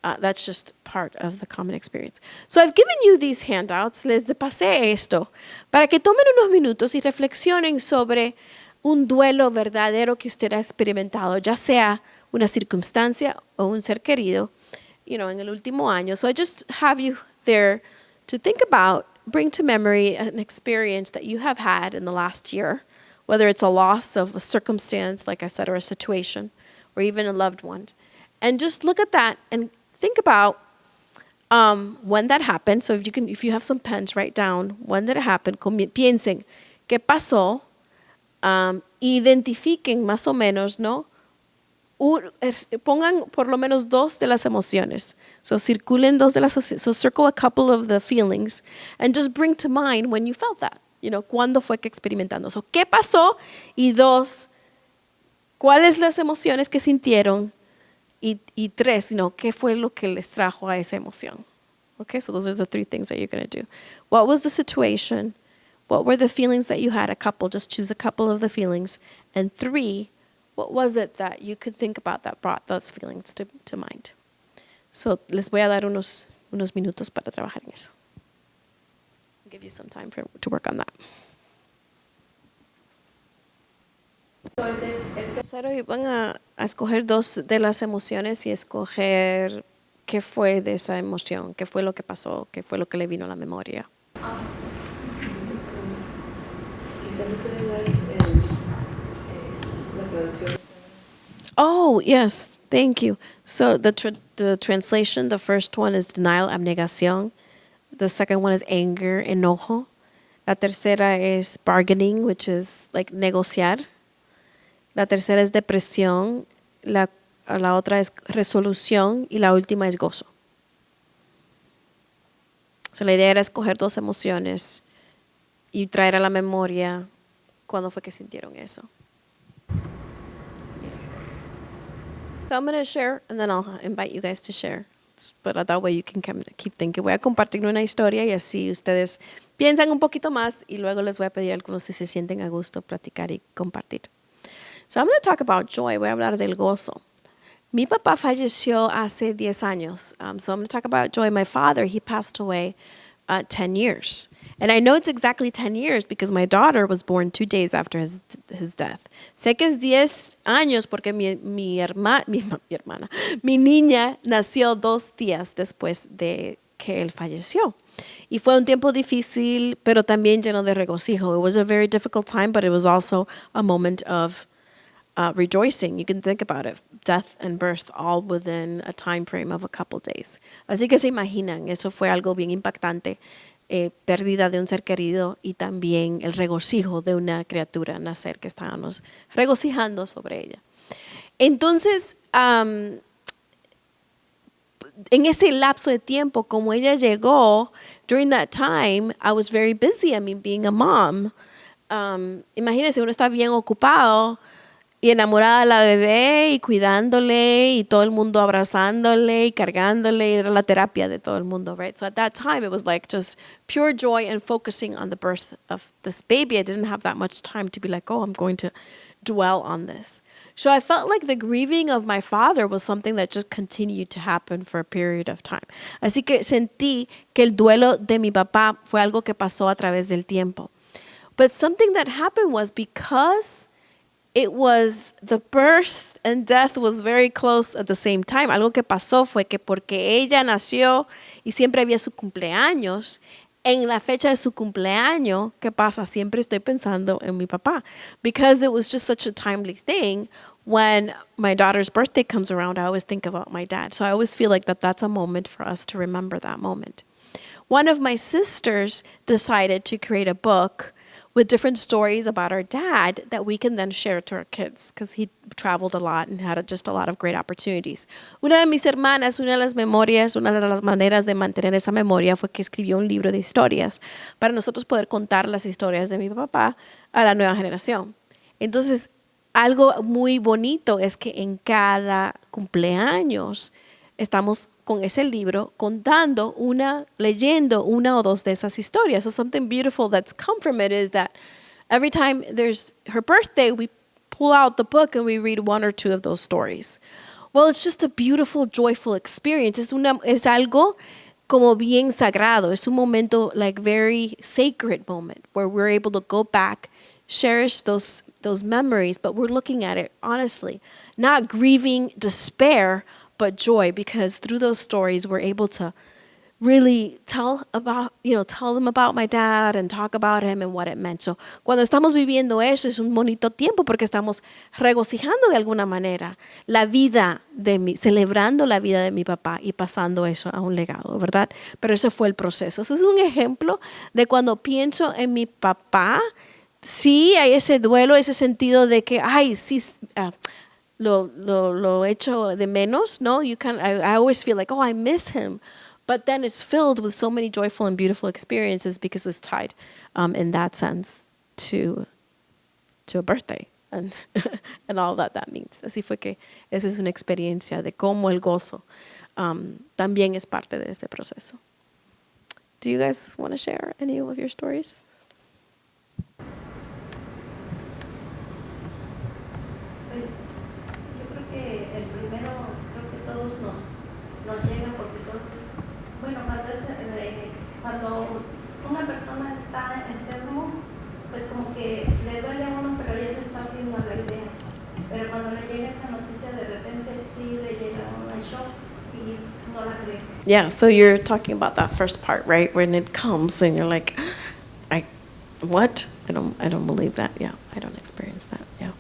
That's just part of the common experience. So I've given you these handouts, les pasé esto, para que tomen unos minutos y reflexionen sobre un duelo verdadero que usted ha experimentado, ya sea una circunstancia o un ser querido, en el último año. So I just have you there to think about, bring to memory an experience that you have had in the last year, whether it's a loss of a circumstance, like I said, or a situation, or even a loved one. And just look at that and think about when that happened. So if you have some pens, write down when did it happen. Piensen, ¿qué pasó? Identifiquen más o menos, ¿no? Pongan por lo menos dos de las emociones. So circulen dos de las, so circle a couple of the feelings and just bring to mind when you felt that. ¿Cuándo fue que experimentando? So, ¿qué pasó? Y dos, ¿cuáles las emociones que sintieron? Y tres, ¿qué fue lo que les trajo a esa emoción? Okay, so those are the three things that you're going to do. What was the situation? What were the feelings that you had? A couple, just choose a couple of the feelings. And three, what was it that you could think about that brought those feelings to mind? So, les voy a dar unos minutos para trabajar en eso. Give you some time to work on that. Tercero, van a escoger dos de las emociones y escoger qué fue de esa emoción, qué fue lo que pasó, qué fue lo que le vino a la memoria. Oh, yes, thank you. So the translation, the first one is denial, abnegación. The second one is anger, enojo. La tercera es bargaining, which is like negociar. La tercera es depresión. La otra es resolución. Y la última es gozo. So, la idea era escoger dos emociones y traer a la memoria cuándo fue que sintieron eso. So I'm going to share, and then I'll invite you guys to share. But that way you can keep thinking. Voy a compartir una historia y así ustedes piensan un poquito más y luego les voy a pedir a algunos si se sienten a gusto platicar y compartir. So I'm going to talk about joy. Voy a hablar del gozo. Mi papá falleció hace 10 años. So I'm going to talk about joy. My father, he passed away 10 years. And I know it's exactly 10 years because my daughter was born 2 days after his death. Sé que es 10 años porque mi niña nació 2 días después de que él falleció. Y fue un tiempo difícil, pero también lleno de regocijo. It was a very difficult time, but it was also a moment of rejoicing. You can think about it, death and birth all within a time frame of a couple days. Así que se imaginan, eso fue algo bien impactante, pérdida de un ser querido y también el regocijo de una criatura nacer que estábamos regocijando sobre ella. Entonces, en ese lapso de tiempo, como ella llegó, during that time, I was very busy. I mean, being a mom. Imagínense, uno está bien ocupado y enamorada de la bebé y cuidándole y todo el mundo abrazándole y cargándole. Era la terapia de todo el mundo, right? So at that time, it was like just pure joy and focusing on the birth of this baby. I didn't have that much time to be like, oh, I'm going to dwell on this. So I felt like the grieving of my father was something that just continued to happen for a period of time. Así que sentí que el duelo de mi papá fue algo que pasó a través del tiempo. But something that happened was because it was the birth and death was very close at the same time. Algo que pasó fue que porque ella nació y siempre había su cumpleaños, en la fecha de su cumpleaños, ¿qué pasa? Siempre estoy pensando en mi papá. Because it was just such a timely thing, when my daughter's birthday comes around, I always think about my dad. So I always feel like that's a moment for us to remember that moment. One of my sisters decided to create a book with different stories about our dad that we can then share to our kids because he traveled a lot and had just a lot of great opportunities. Una de mis hermanas, una de las memorias, una de las maneras de mantener esa memoria fue que escribió un libro de historias para nosotros poder contar las historias de mi papá a la nueva generación. Entonces, algo muy bonito es que en cada cumpleaños estamos con ese libro contando leyendo una o dos de esas historias. So something beautiful that's come from it is that every time there's her birthday, we pull out the book and we read one or two of those stories. Well, it's just a beautiful, joyful experience. Es algo como bien sagrado. Es un momento, like very sacred moment where we're able to go back, cherish those memories, but we're looking at it honestly, not grieving despair, but joy, because through those stories we're able to really tell them about my dad and talk about him and what it meant. So, cuando estamos viviendo eso es un bonito tiempo porque estamos regocijando de alguna manera celebrando la vida de mi papá y pasando eso a un legado, ¿verdad? Pero ese fue el proceso. Eso es un ejemplo de cuando pienso en mi papá, sí hay ese duelo, ese sentido de que, ay, sí, lo echo de menos, no? I always feel like, oh, I miss him. But then it's filled with so many joyful and beautiful experiences because it's tied in that sense to a birthday and and all that means. Así fue que esa es una experiencia de cómo el gozo también es parte de este proceso. Do you guys want to share any of your stories? Pues yo creo que el primero, creo que todos nos llega porque todos, bueno, cuando una persona está enfermo, pues como que le duele a uno, pero ya se está haciendo la idea. Pero cuando le llega esa noticia, de repente sí le llega un shock y no la cree. Yeah, so you're talking about that first part, right? When it comes and you're like, what? I don't believe that. Yeah, I don't experience that. Yeah.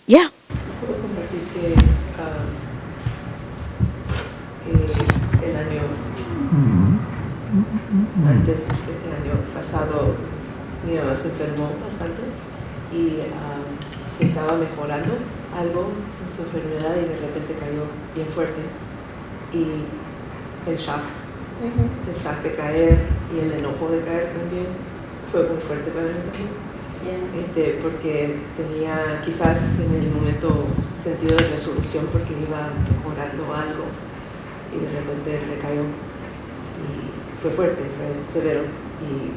Yeah. Puedo compartir que el año antes, este año pasado, mi mamá se enfermó bastante y se estaba mejorando algo en su enfermedad y de repente cayó bien fuerte y el shock el shock de caer y el enojo de caer también fue muy fuerte para mí también. Porque tenía quizás en el momento sentido de resolución porque iba mejorando algo y de repente le cayó y fue fuerte, fue severo y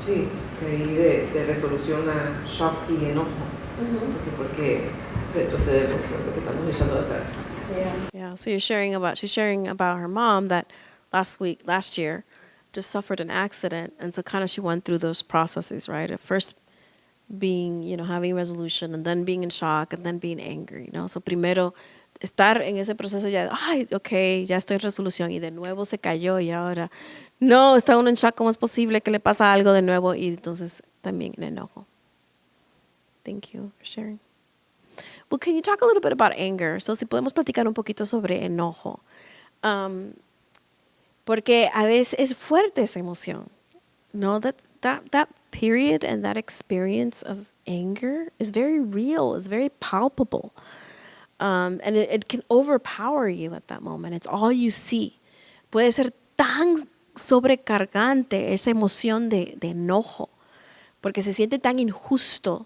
sí, caí de resolución a shock y enojo porque retrocedemos lo que estamos echando atrás. Yeah. So she's sharing about her mom that last year, just suffered an accident, and so kind of she went through those processes, right? At first, being, having resolution, and then being in shock, and then being angry, So primero estar en ese proceso ya, ay, okay, ya estoy en resolución, y de nuevo se cayó, y ahora, no, está uno en shock, ¿cómo es posible que le pasa algo de nuevo? Y entonces también en enojo. Thank you for sharing. Well, can you talk a little bit about anger? So, si podemos platicar un poquito sobre enojo. Porque a veces es fuerte esa emoción. No, that period and that experience of anger is very real, is very palpable. And it can overpower you at that moment. It's all you see. Puede ser tan sobrecargante esa emoción de enojo, porque se siente tan injusto.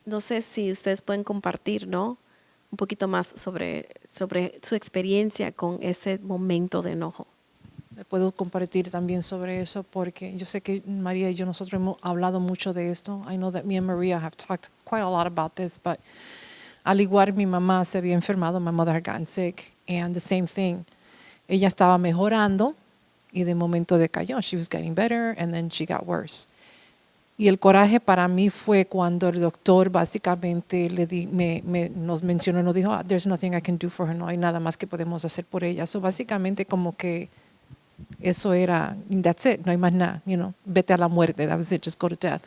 No sé si ustedes pueden compartir, ¿no? Un poquito más sobre su experiencia con ese momento de enojo. Puedo compartir también sobre eso porque yo sé que María y yo nosotros hemos hablado mucho de esto. I know that me and Maria have talked quite a lot about this, but al igual mi mamá se había enfermado, my mother had gotten sick, and the same thing. Ella estaba mejorando y de momento decayó. She was getting better and then she got worse. Y el coraje para mí fue cuando el doctor básicamente nos mencionó, nos dijo, there's nothing I can do for her, no hay nada más que podemos hacer por ella. So básicamente como que eso era, that's it, no hay más nada, vete a la muerte, that was it, just go to death.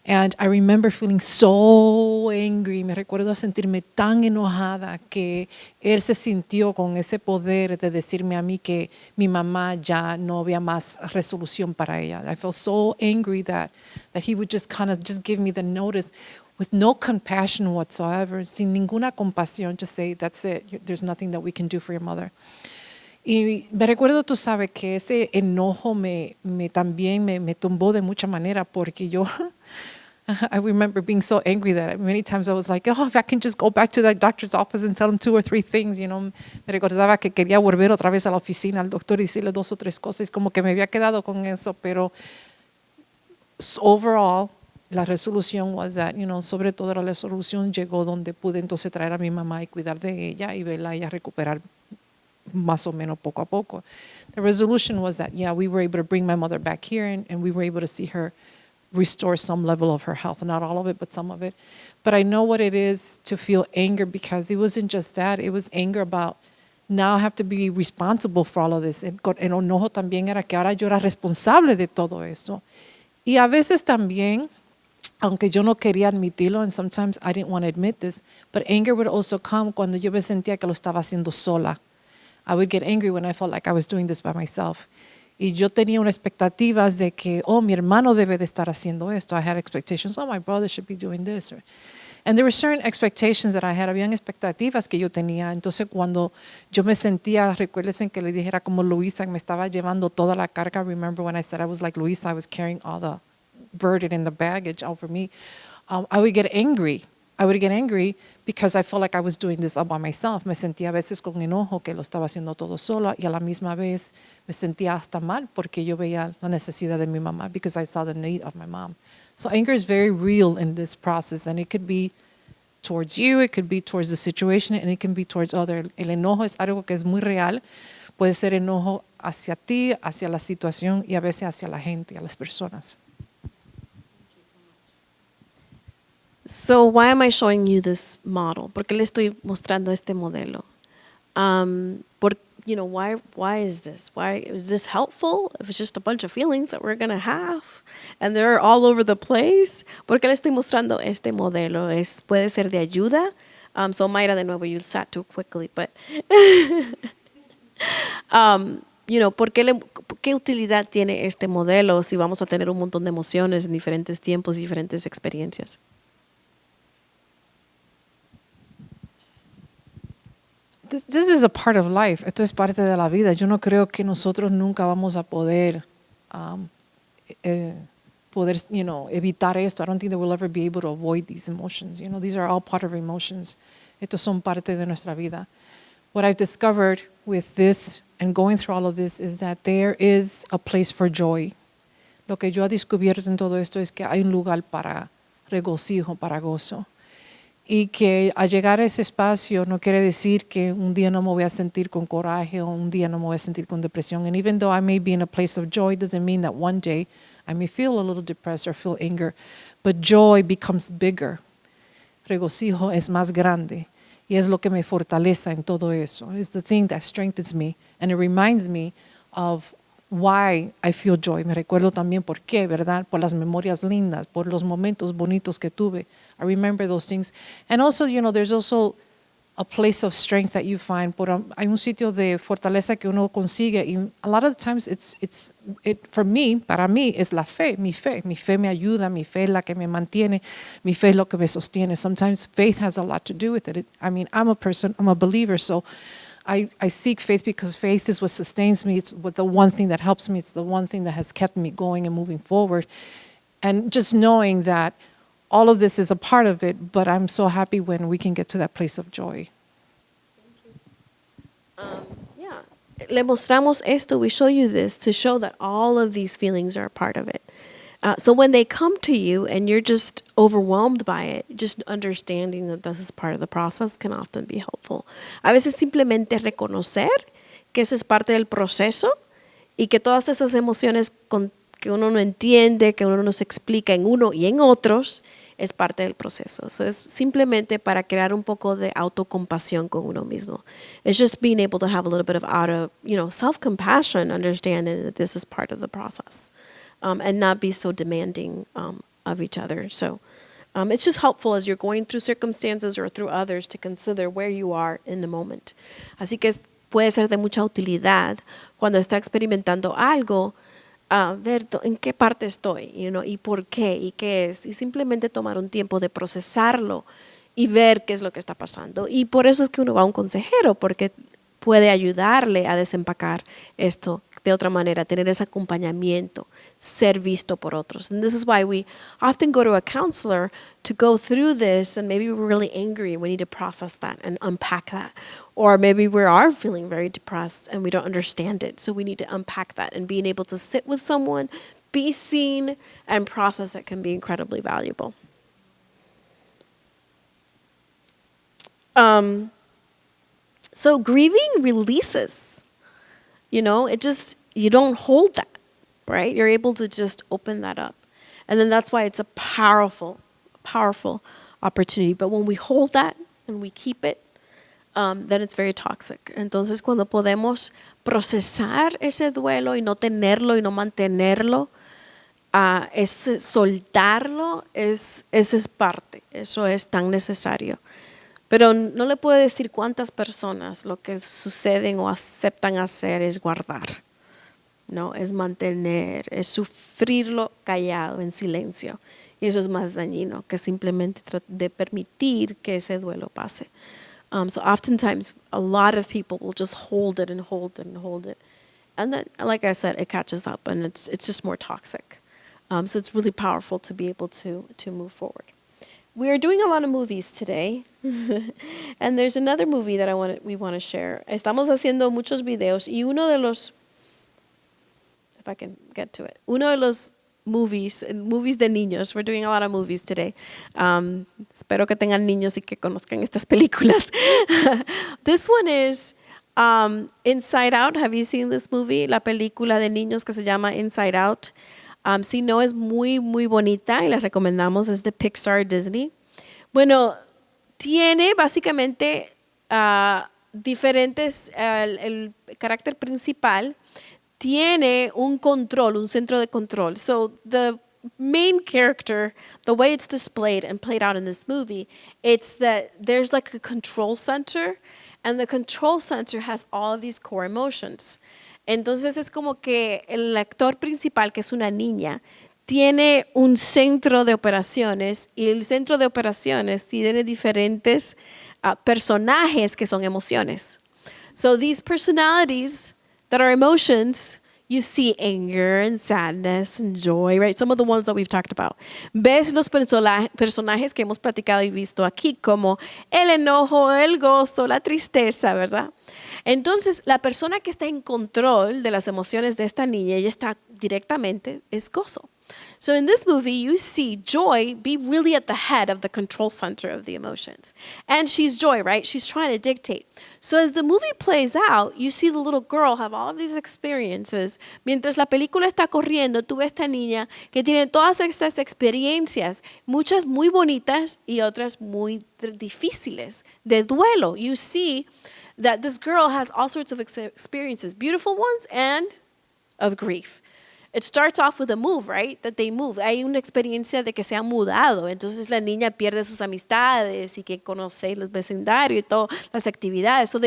And I remember feeling so angry, me recuerdo sentirme tan enojada que él se sintió con ese poder de decirme a mí que mi mamá ya no había más resolución para ella. I felt so angry that he would just kind of just give me the notice with no compassion whatsoever, sin ninguna compasión, just say, that's it, there's nothing that we can do for your mother. Y me recuerdo, tú sabes, que ese enojo también me tumbó de mucha manera porque yo, I remember being so angry that many times I was like, oh, if I can just go back to that doctor's office and tell him 2 or 3 things, Me recordaba que quería volver otra vez a la oficina al doctor y decirle 2 o 3 cosas, como que me había quedado con eso, pero overall, la resolución was that, sobre todo la resolución llegó donde pude entonces traer a mi mamá y cuidar de ella y verla a ella recuperar más o menos poco a poco. The resolution was that, yeah, we were able to bring my mother back here and we were able to see her restore some level of her health. Not all of it, but some of it. But I know what it is to feel anger because it wasn't just that. It was anger about now I have to be responsible for all of this. El enojo también era que ahora yo era responsable de todo esto. Y a veces también, aunque yo no quería admitirlo, and sometimes I didn't want to admit this, but anger would also come cuando yo me sentía que lo estaba haciendo sola. I would get angry when I felt like I was doing this by myself. Y yo tenía unas expectativas de que, mi hermano debe de estar haciendo esto. I had expectations, my brother should be doing this. And there were certain expectations that I had. Habían expectativas que yo tenía. Entonces, cuando yo me sentía, recuérdense que le dijera como Luisa, me estaba llevando toda la carga. Remember when I said I was like Luisa, I was carrying all the burden and the baggage over me. I would get angry. I would get angry because I felt like I was doing this all by myself. Me sentía a veces con enojo que lo estaba haciendo todo sola y a la misma vez me sentía hasta mal porque yo veía la necesidad de mi mamá because I saw the need of my mom. So anger is very real in this process and it could be towards you, it could be towards the situation, and it can be towards other. El enojo es algo que es muy real. Puede ser enojo hacia ti, hacia la situación y a veces hacia la gente, a las personas. So why am I showing you this model? ¿Por qué le estoy mostrando este modelo? Why is this? Why is this helpful? If it's just a bunch of feelings that we're going to have and they're all over the place. ¿Por qué le estoy mostrando este modelo? Puede ser de ayuda. So Mayra, de nuevo, you sat too quickly, but ¿qué utilidad tiene este modelo si vamos a tener un montón de emociones en diferentes tiempos y diferentes experiencias? this is a part of life. Esto es parte de la vida. Yo no creo que nosotros nunca vamos a poder evitar esto. I don't think that we'll ever be able to avoid these emotions. These are all part of emotions. Estos son parte de nuestra vida. What I've discovered with this and going through all of this is that there is a place for joy. Lo que yo he descubierto en todo esto es que hay un lugar para regocijo, para gozo. Y que al llegar a ese espacio no quiere decir que un día no me voy a sentir con coraje o un día no me voy a sentir con depresión. And even though I may be in a place of joy, doesn't mean that one day I may feel a little depressed or feel anger. But joy becomes bigger. Regocijo es más grande. Y es lo que me fortalece en todo eso. It's the thing that strengthens me. And it reminds me of why I feel joy. Me recuerdo también por qué, ¿verdad? Por las memorias lindas, por los momentos bonitos que tuve. I remember those things. And also, there's also a place of strength that you find. Hay un sitio de fortaleza que uno consigue. Y a lot of the times, para mí, es la fe, mi fe. Mi fe me ayuda, mi fe es la que me mantiene, mi fe es lo que me sostiene. Sometimes faith has a lot to do with it. I'm a believer, so I seek faith because faith is what sustains me. It's the one thing that helps me. It's the one thing that has kept me going and moving forward. And just knowing that all of this is a part of it, but I'm so happy when we can get to that place of joy. Yeah. Le mostramos esto, we show you this to show that all of these feelings are a part of it. So when they come to you and you're just overwhelmed by it, just understanding that this is part of the process can often be helpful. A veces simplemente reconocer que eso es parte del proceso y que todas esas emociones que uno no entiende, que uno no se explica en uno y en otros, es parte del proceso. So es simplemente para crear un poco de autocompasión con uno mismo. It's just being able to have a little bit of self-compassion, understanding that this is part of the process. And not be so demanding of each other. So it's just helpful as you're going through circumstances or through others to consider where you are in the moment. Así que puede ser de mucha utilidad cuando está experimentando algo, ver en qué parte estoy, y por qué, y qué es, y simplemente tomar un tiempo de procesarlo y ver qué es lo que está pasando. Y por eso es que uno va a un consejero, porque puede ayudarle a desempacar esto de otra manera, tener ese acompañamiento, ser visto por otros. And this is why we often go to a counselor to go through this, and maybe we're really angry and we need to process that and unpack that. Or maybe we are feeling very depressed and we don't understand it, so we need to unpack that, and being able to sit with someone, be seen, and process it can be incredibly valuable. So grieving releases. You don't hold that, right? You're able to just open that up. And then that's why it's a powerful, powerful opportunity. But when we hold that and we keep it, then it's very toxic. Entonces, cuando podemos procesar ese duelo y no tenerlo y no mantenerlo, soltarlo, eso es parte. Eso es tan necesario. Pero no le puedo decir cuántas personas lo que suceden o aceptan hacer es guardar, ¿no? Es mantener, es sufrirlo callado, en silencio. Y eso es más dañino que simplemente de permitir que ese duelo pase. So oftentimes, a lot of people will just hold it and hold it and hold it. And then, like I said, it catches up and it's just more toxic. So it's really powerful to be able to move forward. We are doing a lot of movies today, and there's another movie that we want to share. Estamos haciendo muchos videos, y uno de los, if I can get to it, uno de los movies de niños. We're doing a lot of movies today. Espero que tengan niños y que conozcan estas películas. This one is Inside Out. Have you seen this movie? La película de niños que se llama Inside Out. Si no, es muy, muy bonita y la recomendamos. Es de Pixar Disney. Bueno, tiene básicamente diferentes, el carácter principal tiene un centro de control. So the main character, the way it's displayed and played out in this movie, it's that there's like a control center, and the control center has all of these core emotions. Entonces es como que el actor principal, que es una niña, tiene un centro de operaciones, y el centro de operaciones tiene diferentes personajes que son emociones. So these personalities that are emotions, you see anger and sadness and joy, right? Some of the ones that we've talked about. Ves los personajes que hemos platicado y visto aquí como el enojo, el gozo, la tristeza, ¿verdad? Entonces, la persona que está en control de las emociones de esta niña, ella está directamente, es gozo. So in this movie, you see Joy be really at the head of the control center of the emotions. And she's Joy, right? She's trying to dictate. So as the movie plays out, you see the little girl have all of these experiences. Mientras la película está corriendo, tú ves esta niña que tiene todas estas experiencias, muchas muy bonitas y otras muy difíciles, de duelo. You see that this girl has all sorts of experiences, beautiful ones and of grief. It starts off with a move, right? That they move. Hay una experiencia de que se han mudado. Entonces la niña pierde sus amistades y que conoce los vecindarios y todas las actividades. So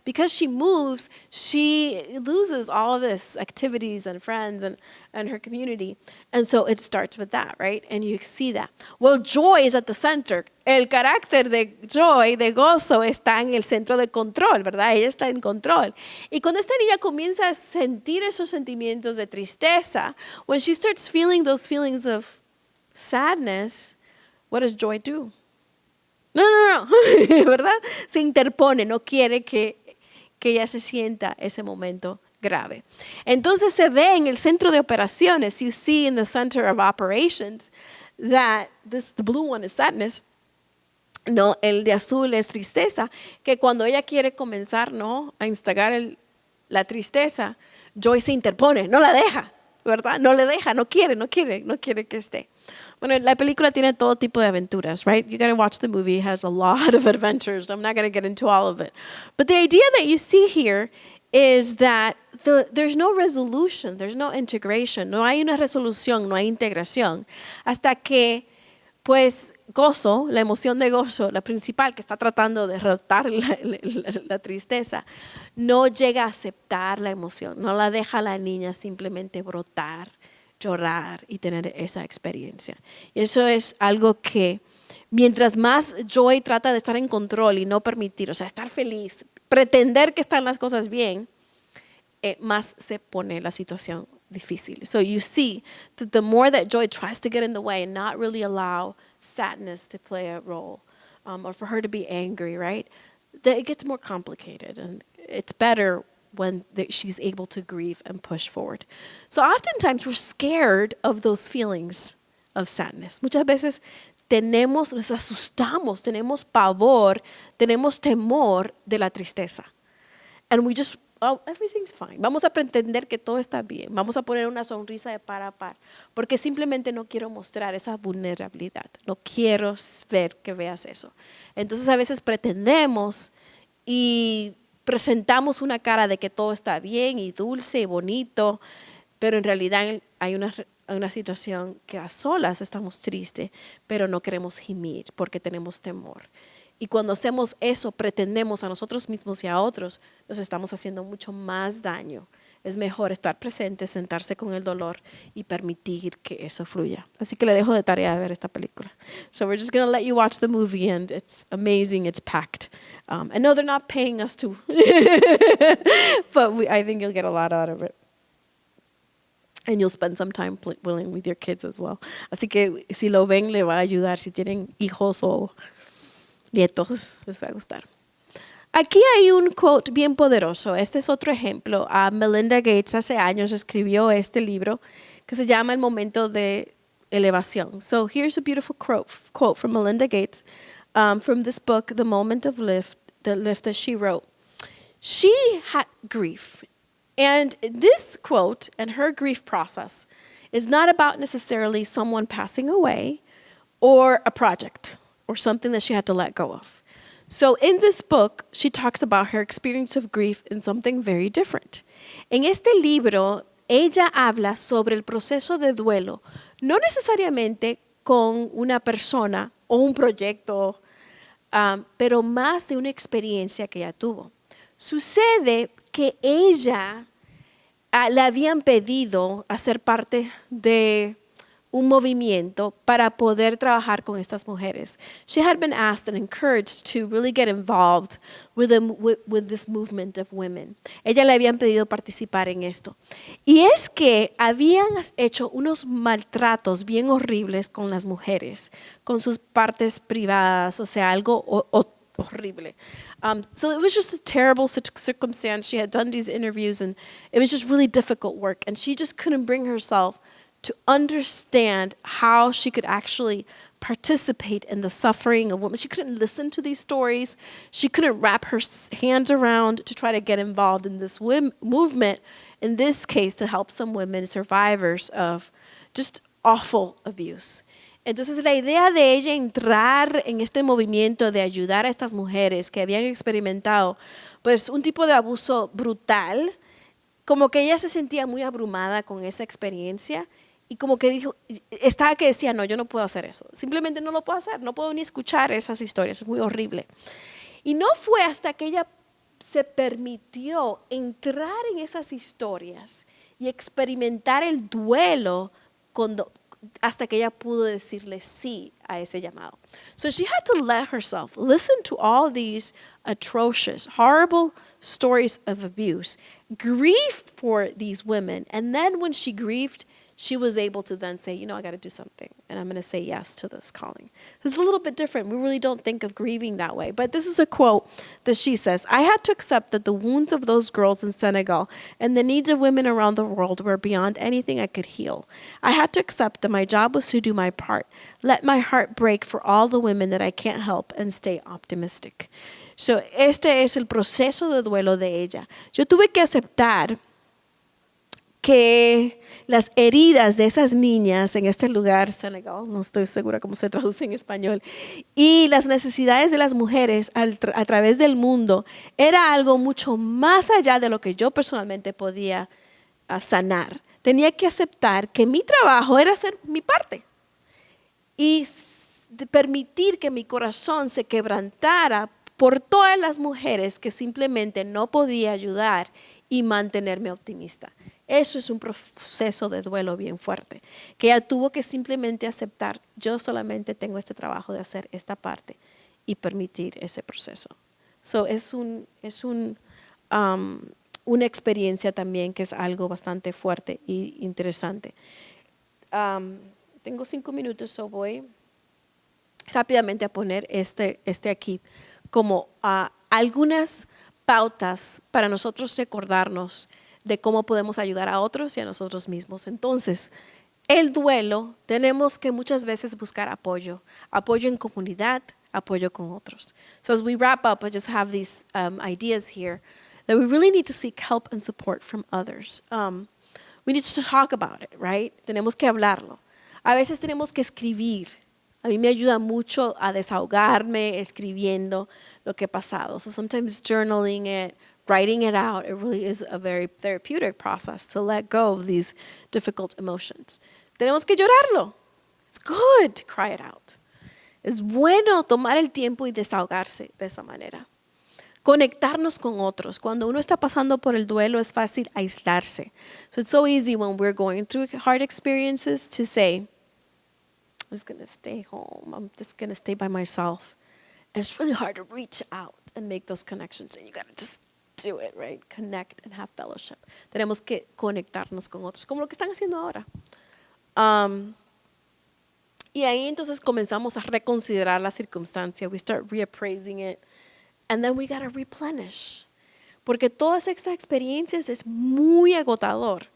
because she moves, she loses all of this activities and friends and her community. And so it starts with that, right? And you see that. Well, Joy is at the center. El carácter de Joy, de gozo, está en el centro de control, ¿verdad? Ella está en control. Y cuando esta niña comienza a sentir esos sentimientos de tristeza, when she starts feeling those feelings of sadness, what does Joy do? No, ¿verdad? Se interpone, no quiere que ella se sienta ese momento grave. Entonces se ve en el centro de operaciones, you see in the center of operations, that the blue one is sadness. No, el de azul es tristeza, que cuando ella quiere comenzar, ¿no?, a instigar la tristeza, Joy se interpone, no la deja, ¿verdad? No le deja, no quiere que esté. Bueno, la película tiene todo tipo de aventuras, right? You got to watch the movie. It has a lot of adventures. I'm not going to get into all of it. But the idea that you see here is that there's no resolution, there's no integration, no hay una resolución, no hay integración, hasta que, pues, gozo, la emoción de gozo, la principal que está tratando de derrotar la tristeza, no llega a aceptar la emoción, no la deja a la niña simplemente brotar, llorar y tener esa experiencia. Y eso es algo que, mientras más Joy trata de estar en control y no permitir, o sea, estar feliz, pretender que están las cosas bien, más se pone la situación difícil. So you see that the more that Joy tries to get in the way and not really allow sadness to play a role, or for her to be angry, right, that it gets more complicated. And it's better when she's able to grieve and push forward. So oftentimes we're scared of those feelings of sadness. Muchas veces nos asustamos, tenemos pavor, tenemos temor de la tristeza. And we just, oh, everything's fine. Vamos a pretender que todo está bien. Vamos a poner una sonrisa de par a par. Porque simplemente no quiero mostrar esa vulnerabilidad. No quiero ver que veas eso. Entonces a veces pretendemos y presentamos una cara de que todo está bien y dulce y bonito, pero en realidad hay una situación que a solas estamos tristes, pero no queremos gemir porque tenemos temor. Y cuando hacemos eso, pretendemos a nosotros mismos y a otros, nos estamos haciendo mucho más daño. Es mejor estar presente, sentarse con el dolor y permitir que eso fluya. Así que le dejo de tarea de ver esta película. So we're just going to let you watch the movie, and it's amazing, it's packed. I know they're not paying us to, but I think you'll get a lot out of it. And you'll spend some time playing with your kids as well. Así que si lo ven, le va a ayudar. Si tienen hijos o nietos, les va a gustar. Aquí hay un quote bien poderoso. Este es otro ejemplo. Melinda Gates hace años escribió este libro que se llama El momento de elevación. So here's a beautiful quote from Melinda Gates from this book, The Moment of Lift, the lift that she wrote. She had grief. And this quote and her grief process is not about necessarily someone passing away or a project or something that she had to let go of. So in this book, she talks about her experience of grief in something very different. En este libro, ella habla sobre el proceso de duelo, no necesariamente con una persona o un proyecto, pero más de una experiencia que ella tuvo. Sucede que ella le habían pedido a ser parte de un movimiento para poder trabajar con estas mujeres. She had been asked and encouraged to really get involved with this movement of women. Ella le habían pedido participar en esto. Y es que habían hecho unos maltratos bien horribles con las mujeres, con sus partes privadas, o sea, algo horrible. So it was just a terrible circumstance. She had done these interviews and it was just really difficult work. And she just couldn't bring herself to understand how she could actually participate in the suffering of women. She couldn't listen to these stories. She couldn't wrap her hands around to try to get involved in this movement, in this case, to help some women survivors of just awful abuse. Entonces la idea de ella entrar en este movimiento de ayudar a estas mujeres que habían experimentado pues un tipo de abuso brutal, como que ella se sentía muy abrumada con esa experiencia y como que dijo, estaba que decía, no, yo no puedo hacer eso, simplemente no lo puedo hacer, no puedo ni escuchar esas historias, es muy horrible. Y no fue hasta que ella se permitió entrar en esas historias y experimentar el duelo hasta que ella pudo decirle sí a ese llamado. So she had to let herself listen to all these atrocious, horrible stories of abuse, grieve for these women, and then when she grieved, she was able to then say, you know, I got to do something, and I'm going to say yes to this calling. It's a little bit different. We really don't think of grieving that way. But this is a quote that she says, I had to accept that the wounds of those girls in Senegal and the needs of women around the world were beyond anything I could heal. I had to accept that my job was to do my part, let my heart break for all the women that I can't help, and stay optimistic. So, este es el proceso de duelo de ella. Yo tuve que aceptar que las heridas de esas niñas en este lugar, Senegal, no estoy segura cómo se traduce en español, y las necesidades de las mujeres a través del mundo, era algo mucho más allá de lo que yo personalmente podía sanar. Tenía que aceptar que mi trabajo era hacer mi parte y permitir que mi corazón se quebrantara por todas las mujeres que simplemente no podía ayudar y mantenerme optimista. Eso es un proceso de duelo bien fuerte, que ella tuvo que simplemente aceptar, yo solamente tengo este trabajo de hacer esta parte y permitir ese proceso. So, es una experiencia también que es algo bastante fuerte y interesante. Tengo 5 minutos, so voy rápidamente a poner este aquí como algunas pautas para nosotros recordarnos de cómo podemos ayudar a otros y a nosotros mismos. Entonces, el duelo, tenemos que muchas veces buscar apoyo en comunidad, apoyo con otros. So as we wrap up, I just have these ideas here that we really need to seek help and support from others. We need to talk about it, right? Tenemos que hablarlo. A veces tenemos que escribir. A mí me ayuda mucho a desahogarme escribiendo lo que he pasado. So sometimes journaling it, writing it out, it really is a very therapeutic process to let go of these difficult emotions. Tenemos que llorarlo. It's good to cry it out. Es bueno tomar el tiempo y desahogarse de esa manera. Conectarnos con otros. Cuando uno está pasando por el duelo es fácil aislarse. So it's so easy when we're going through hard experiences to say, I'm just going to stay home. I'm just going to stay by myself. And it's really hard to reach out and make those connections. And you got to just do it, right? Connect and have fellowship. Tenemos que conectarnos con otros, como lo que están haciendo ahora. Y ahí entonces comenzamos a reconsiderar la circunstancia. We start reappraising it. And then we got to replenish. Porque todas estas experiencias es muy agotador.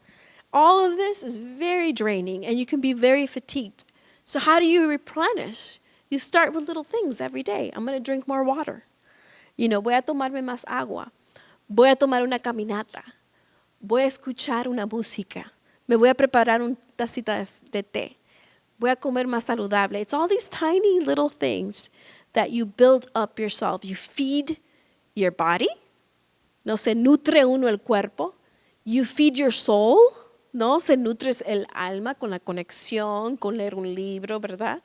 All of this is very draining and you can be very fatigued. So how do you replenish? You start with little things every day. I'm going to drink more water. Voy a tomarme más agua. Voy a tomar una caminata. Voy a escuchar una música. Me voy a preparar una tacita de té. Voy a comer más saludable. It's all these tiny little things that you build up yourself. You feed your body. No se nutre uno el cuerpo. You feed your soul. No se nutre el alma con la conexión, con leer un libro, ¿verdad?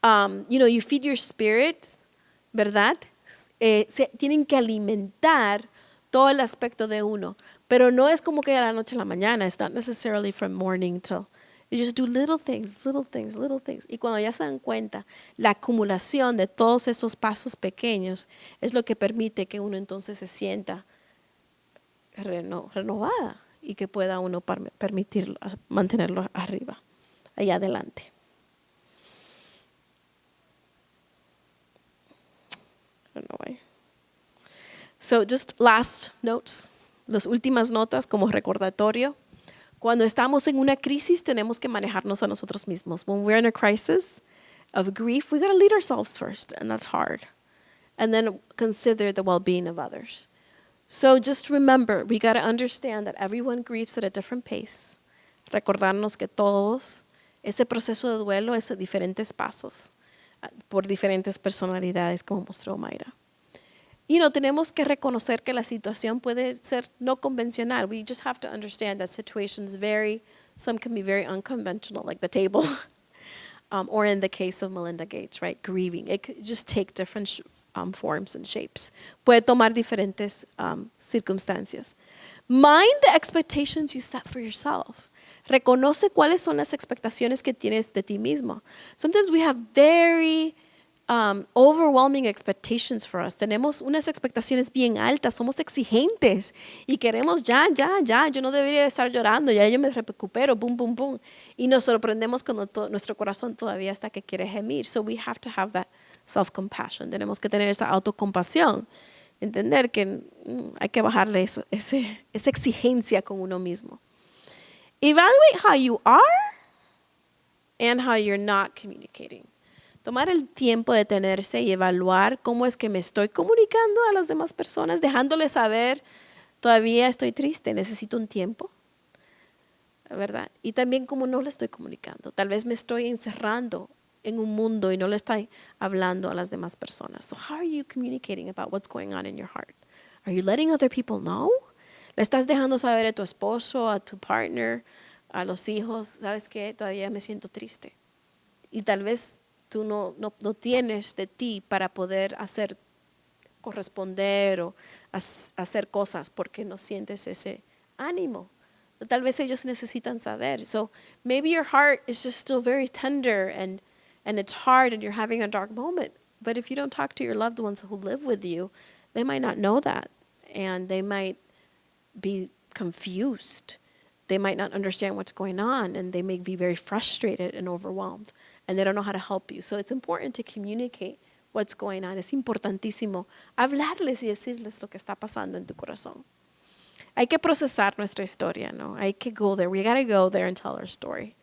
You feed your spirit, ¿verdad? Se tienen que alimentar todo el aspecto de uno. Pero no es como que de la noche a la mañana. It's not necessarily from morning till You just do little things, little things, little things. Y cuando ya se dan cuenta, la acumulación de todos esos pasos pequeños es lo que permite que uno entonces se sienta renovada y que pueda uno permitirlo, mantenerlo arriba, allá adelante. I don't know why. So just last notes, las últimas notas como recordatorio. Cuando estamos en una crisis, tenemos que manejarnos a nosotros mismos. When we're in a crisis of grief, we got to lead ourselves first, and that's hard. And then consider the well-being of others. So just remember, we got to understand that everyone grieves at a different pace. Recordarnos que todos, ese proceso de duelo es a diferentes pasos, por diferentes personalidades, como mostró Mayra. Tenemos que reconocer que la situación puede ser no convencional. We just have to understand that situations vary. Some can be very unconventional, like the table. Or in the case of Melinda Gates, right? Grieving. It could just take different forms and shapes. Puede tomar diferentes circunstancias. Mind the expectations you set for yourself. Reconoce cuáles son las expectaciones que tienes de ti mismo. Sometimes we have very overwhelming expectations for us. Tenemos unas expectaciones bien altas, somos exigentes y queremos ya, yo no debería estar llorando, ya yo me recupero, boom, boom, boom. Y nos sorprendemos cuando nuestro corazón todavía está que quiere gemir. So we have to have that self-compassion. Tenemos que tener esa autocompasión. Entender que hay que bajarle esa exigencia con uno mismo. Evaluate how you are and how you're not communicating. Tomar el tiempo de detenerse y evaluar cómo es que me estoy comunicando a las demás personas, dejándoles saber, todavía estoy triste, necesito un tiempo, ¿verdad? Y también cómo no le estoy comunicando. Tal vez me estoy encerrando en un mundo y no le estoy hablando a las demás personas. So how are you communicating about what's going on in your heart? Are you letting other people know? ¿Le estás dejando saber a tu esposo, a tu partner, a los hijos? ¿Sabes qué? Todavía me siento triste. Y tal vez tú no tienes de ti para poder corresponder o hacer cosas porque no sientes ese ánimo. Tal vez ellos necesitan saber. So maybe your heart is just still very tender and it's hard and you're having a dark moment. But if you don't talk to your loved ones who live with you, they might not know that. And they might be confused. They might not understand what's going on and they may be very frustrated and overwhelmed. And they don't know how to help you. So it's important to communicate what's going on. Es importantísimo hablarles y decirles lo que está pasando en tu corazón. Hay que procesar nuestra historia, ¿no? Hay que go there. We got to go there and tell our story.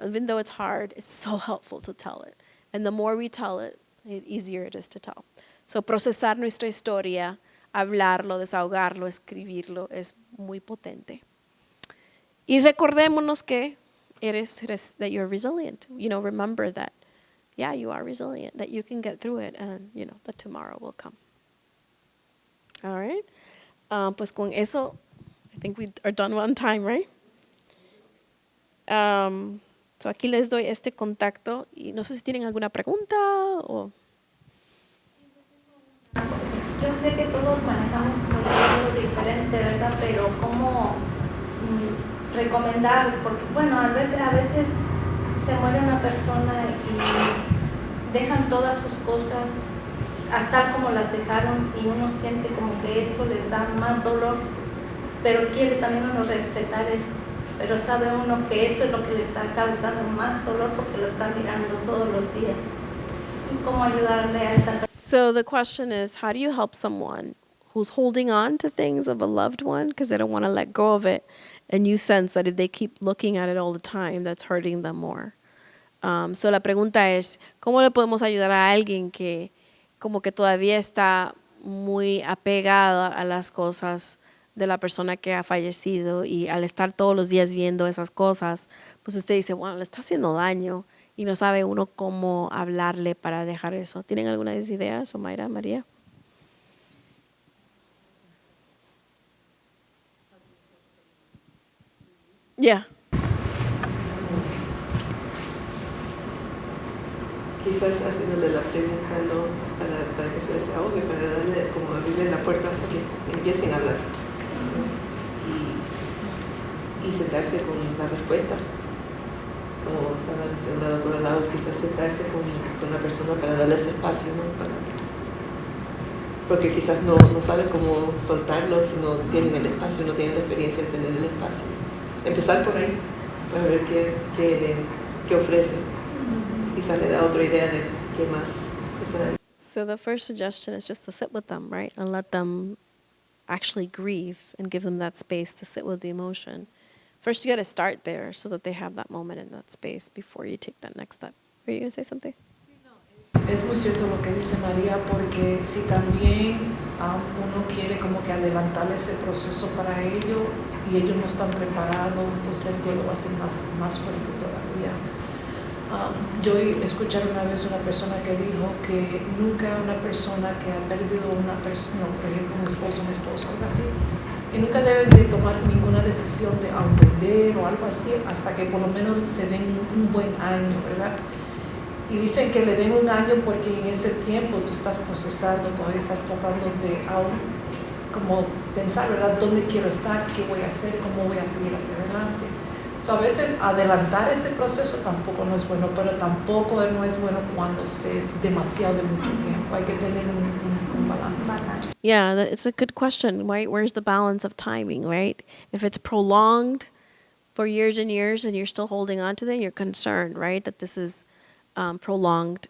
Even though it's hard, it's so helpful to tell it. And the more we tell it, the easier it is to tell. So procesar nuestra historia, hablarlo, desahogarlo, escribirlo, es muy potente. Y recordémonos que that you're resilient. Remember that, yeah, you are resilient, that you can get through it and, that tomorrow will come. All right? Pues con eso, I think we are done on time, right? So aquí les doy este contacto y no sé si tienen alguna pregunta o... Yo sé que todos manejamos algo diferente, ¿verdad? Pero ¿cómo recomendar? Porque, bueno, a veces se muere una persona y dejan todas sus cosas tal como las dejaron y uno siente como que eso les da más dolor, pero quiere también uno respetar eso. Pero sabe uno que eso es lo que le está causando más dolor porque lo está mirando todos los días. ¿Y cómo ayudarle a esa persona? So the question is, how do you help someone who's holding on to things of a loved one because they don't want to let go of it, and you sense that if they keep looking at it all the time, that's hurting them more? So la pregunta es, ¿cómo le podemos ayudar a alguien que como que todavía está muy apegada a las cosas de la persona que ha fallecido y al estar todos los días viendo esas cosas, pues usted dice, bueno, le está haciendo daño y no sabe uno cómo hablarle para dejar eso? ¿Tienen algunas ideas, Omaira, María? Yeah. Quizás haciéndole la pregunta, ¿no? para que se desahogue, para darle, como abrirle la puerta para que empiecen a hablar. Y sentarse con la respuesta. como estaba diciendo la doctora Laos, quizás sentarse con la persona para darle ese espacio, ¿no? Porque quizás no saben cómo soltarlo si no tienen el espacio, no tienen la experiencia de tener el espacio. Empezar por ahí, para ver qué ofrece. Quizás le da otra idea de qué más está. So the first suggestion is just to sit with them, right? And let them actually grieve and give them that space to sit with the emotion. First, you got to start there so that they have that moment in that space before you take that next step. Are you going to say something? Es muy cierto lo que dice María, porque si también uno quiere como que adelantar ese proceso para ellos y ellos no están preparados, entonces el duelo va a ser más fuerte todavía. Yo escuché una vez una persona que dijo que nunca una persona que ha perdido una persona, por ejemplo un esposo, algo así, que nunca deben de tomar ninguna decisión de vender o algo así hasta que por lo menos se den un buen año, ¿verdad? Y dicen que le den un año porque en ese tiempo tú estás procesando, todavía estás tratando de como pensar, ¿verdad? ¿Dónde quiero estar? ¿Qué voy a hacer? ¿Cómo voy a seguir hacia adelante? So, a veces adelantar ese proceso tampoco no es bueno, pero tampoco no es bueno cuando es demasiado de mucho tiempo. Hay que tener un balance. Yeah, it's a good question, right? Where's the balance of timing, right? If it's prolonged for years and years and you're still holding on to it, you're concerned, right? That this is prolonged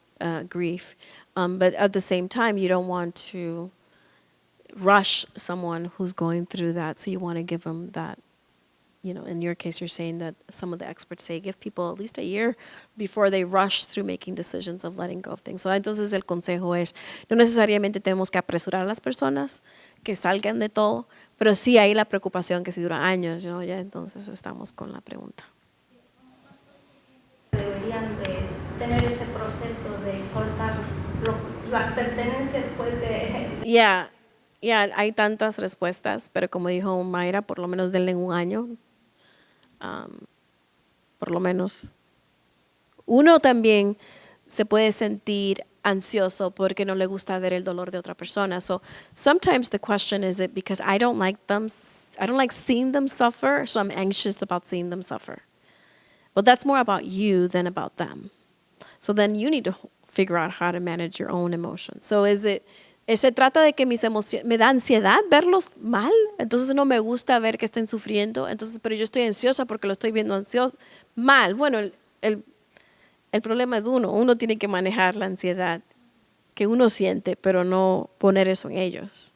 grief. But at the same time, you don't want to rush someone who's going through that. So you want to give them that, you know, in your case, you're saying that some of the experts say give people at least a year before they rush through making decisions of letting go of things. So entonces el consejo es, no necesariamente tenemos que apresurar a las personas que salgan de todo, pero sí hay la preocupación que si dura años, ¿no? Ya entonces estamos con la pregunta. Deberían de tener ese proceso de soltar las pertenencias pues de... Yeah, hay tantas respuestas, pero como dijo Mayra, por lo menos denle un año. Por lo menos. Uno también se puede sentir ansioso porque no le gusta ver el dolor de otra persona. So sometimes the question is it because I don't like seeing them suffer, so I'm anxious about seeing them suffer. Well, that's more about you than about them. So then you need to figure out how to manage your own emotions. So se trata de que mis emociones, me da ansiedad verlos mal, entonces no me gusta ver que estén sufriendo, entonces, pero yo estoy ansiosa porque lo estoy viendo mal. Bueno, el problema es uno tiene que manejar la ansiedad que uno siente, pero no poner eso en ellos.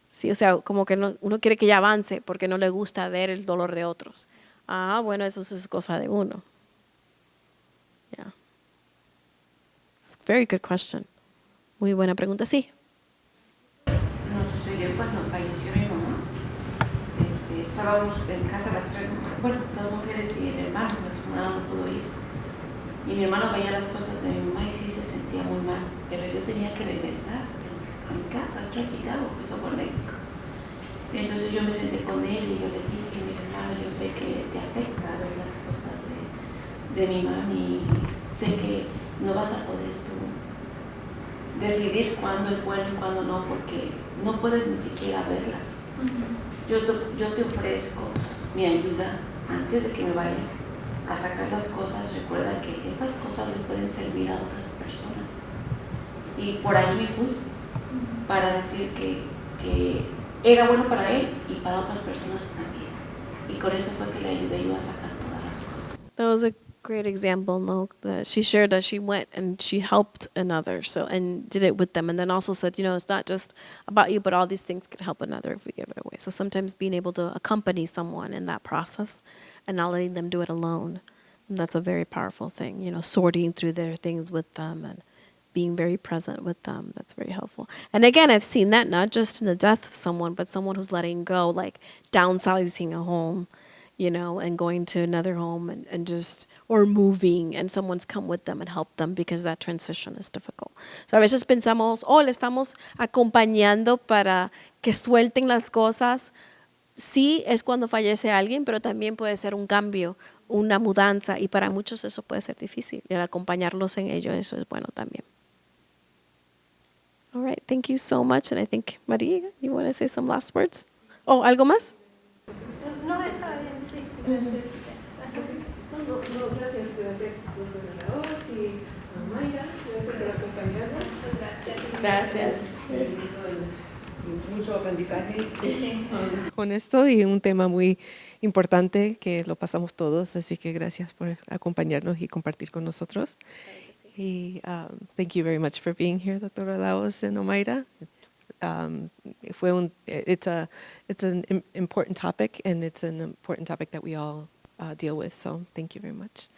Sí, o sea, como que uno quiere que ya avance porque no le gusta ver el dolor de otros. Bueno, eso es cosa de uno. Yeah. It's a very good question. Muy buena pregunta, sí. Nos sucedió cuando falleció mi mamá. Estábamos en casa las tres mujeres, bueno, dos mujeres y el hermano, nuestro hermano no pudo ir. Y mi hermano veía las cosas de mi mamá y sí se sentía muy mal, pero yo tenía que regresar a mi casa, aquí a Chicago, eso por México. Y entonces yo me senté con él y yo le dije, mi hermano, yo sé que te afecta ver las cosas de mi mami, sé que no vas a poder tú decidir cuándo es bueno y cuándo no, porque no puedes ni siquiera verlas. Yo te ofrezco mi ayuda antes de que me vaya a sacar las cosas. Recuerda que esas cosas le pueden servir a otras personas. Y por ahí me fui para decir que era bueno para él y para otras personas también. Y con eso fue que le ayudé yo a sacar todas las cosas. That was a great example, no? That she shared that she went and she helped another, and did it with them, and then also said, it's not just about you, but all these things could help another if we give it away. So sometimes being able to accompany someone in that process and not letting them do it alone, that's a very powerful thing. Sorting through their things with them and being very present with them. That's very helpful. And again, I've seen that not just in the death of someone, but someone who's letting go, like downsizing a home, and going to another home or moving, and someone's come with them and helped them because that transition is difficult. So a veces pensamos, le estamos acompañando para que suelten las cosas. Sí, es cuando fallece alguien, pero también puede ser un cambio, una mudanza, y para muchos eso puede ser difícil. Y el acompañarlos en ello, eso es bueno también. All right, thank you so much. And I think, Maria, you want to say some last words? ¿Algo más? No, está bien, sí. Gracias. No, gracias. Gracias, doctora Laos y a Mayra, gracias por acompañarnos. Gracias. Y mucho aprendizaje. Con esto y un tema muy importante que lo pasamos todos, así que gracias por acompañarnos y compartir con nosotros. Y thank you very much for being here, Doctora Laos and Omaira. It's an important topic, and it's an important topic that we all deal with. So thank you very much.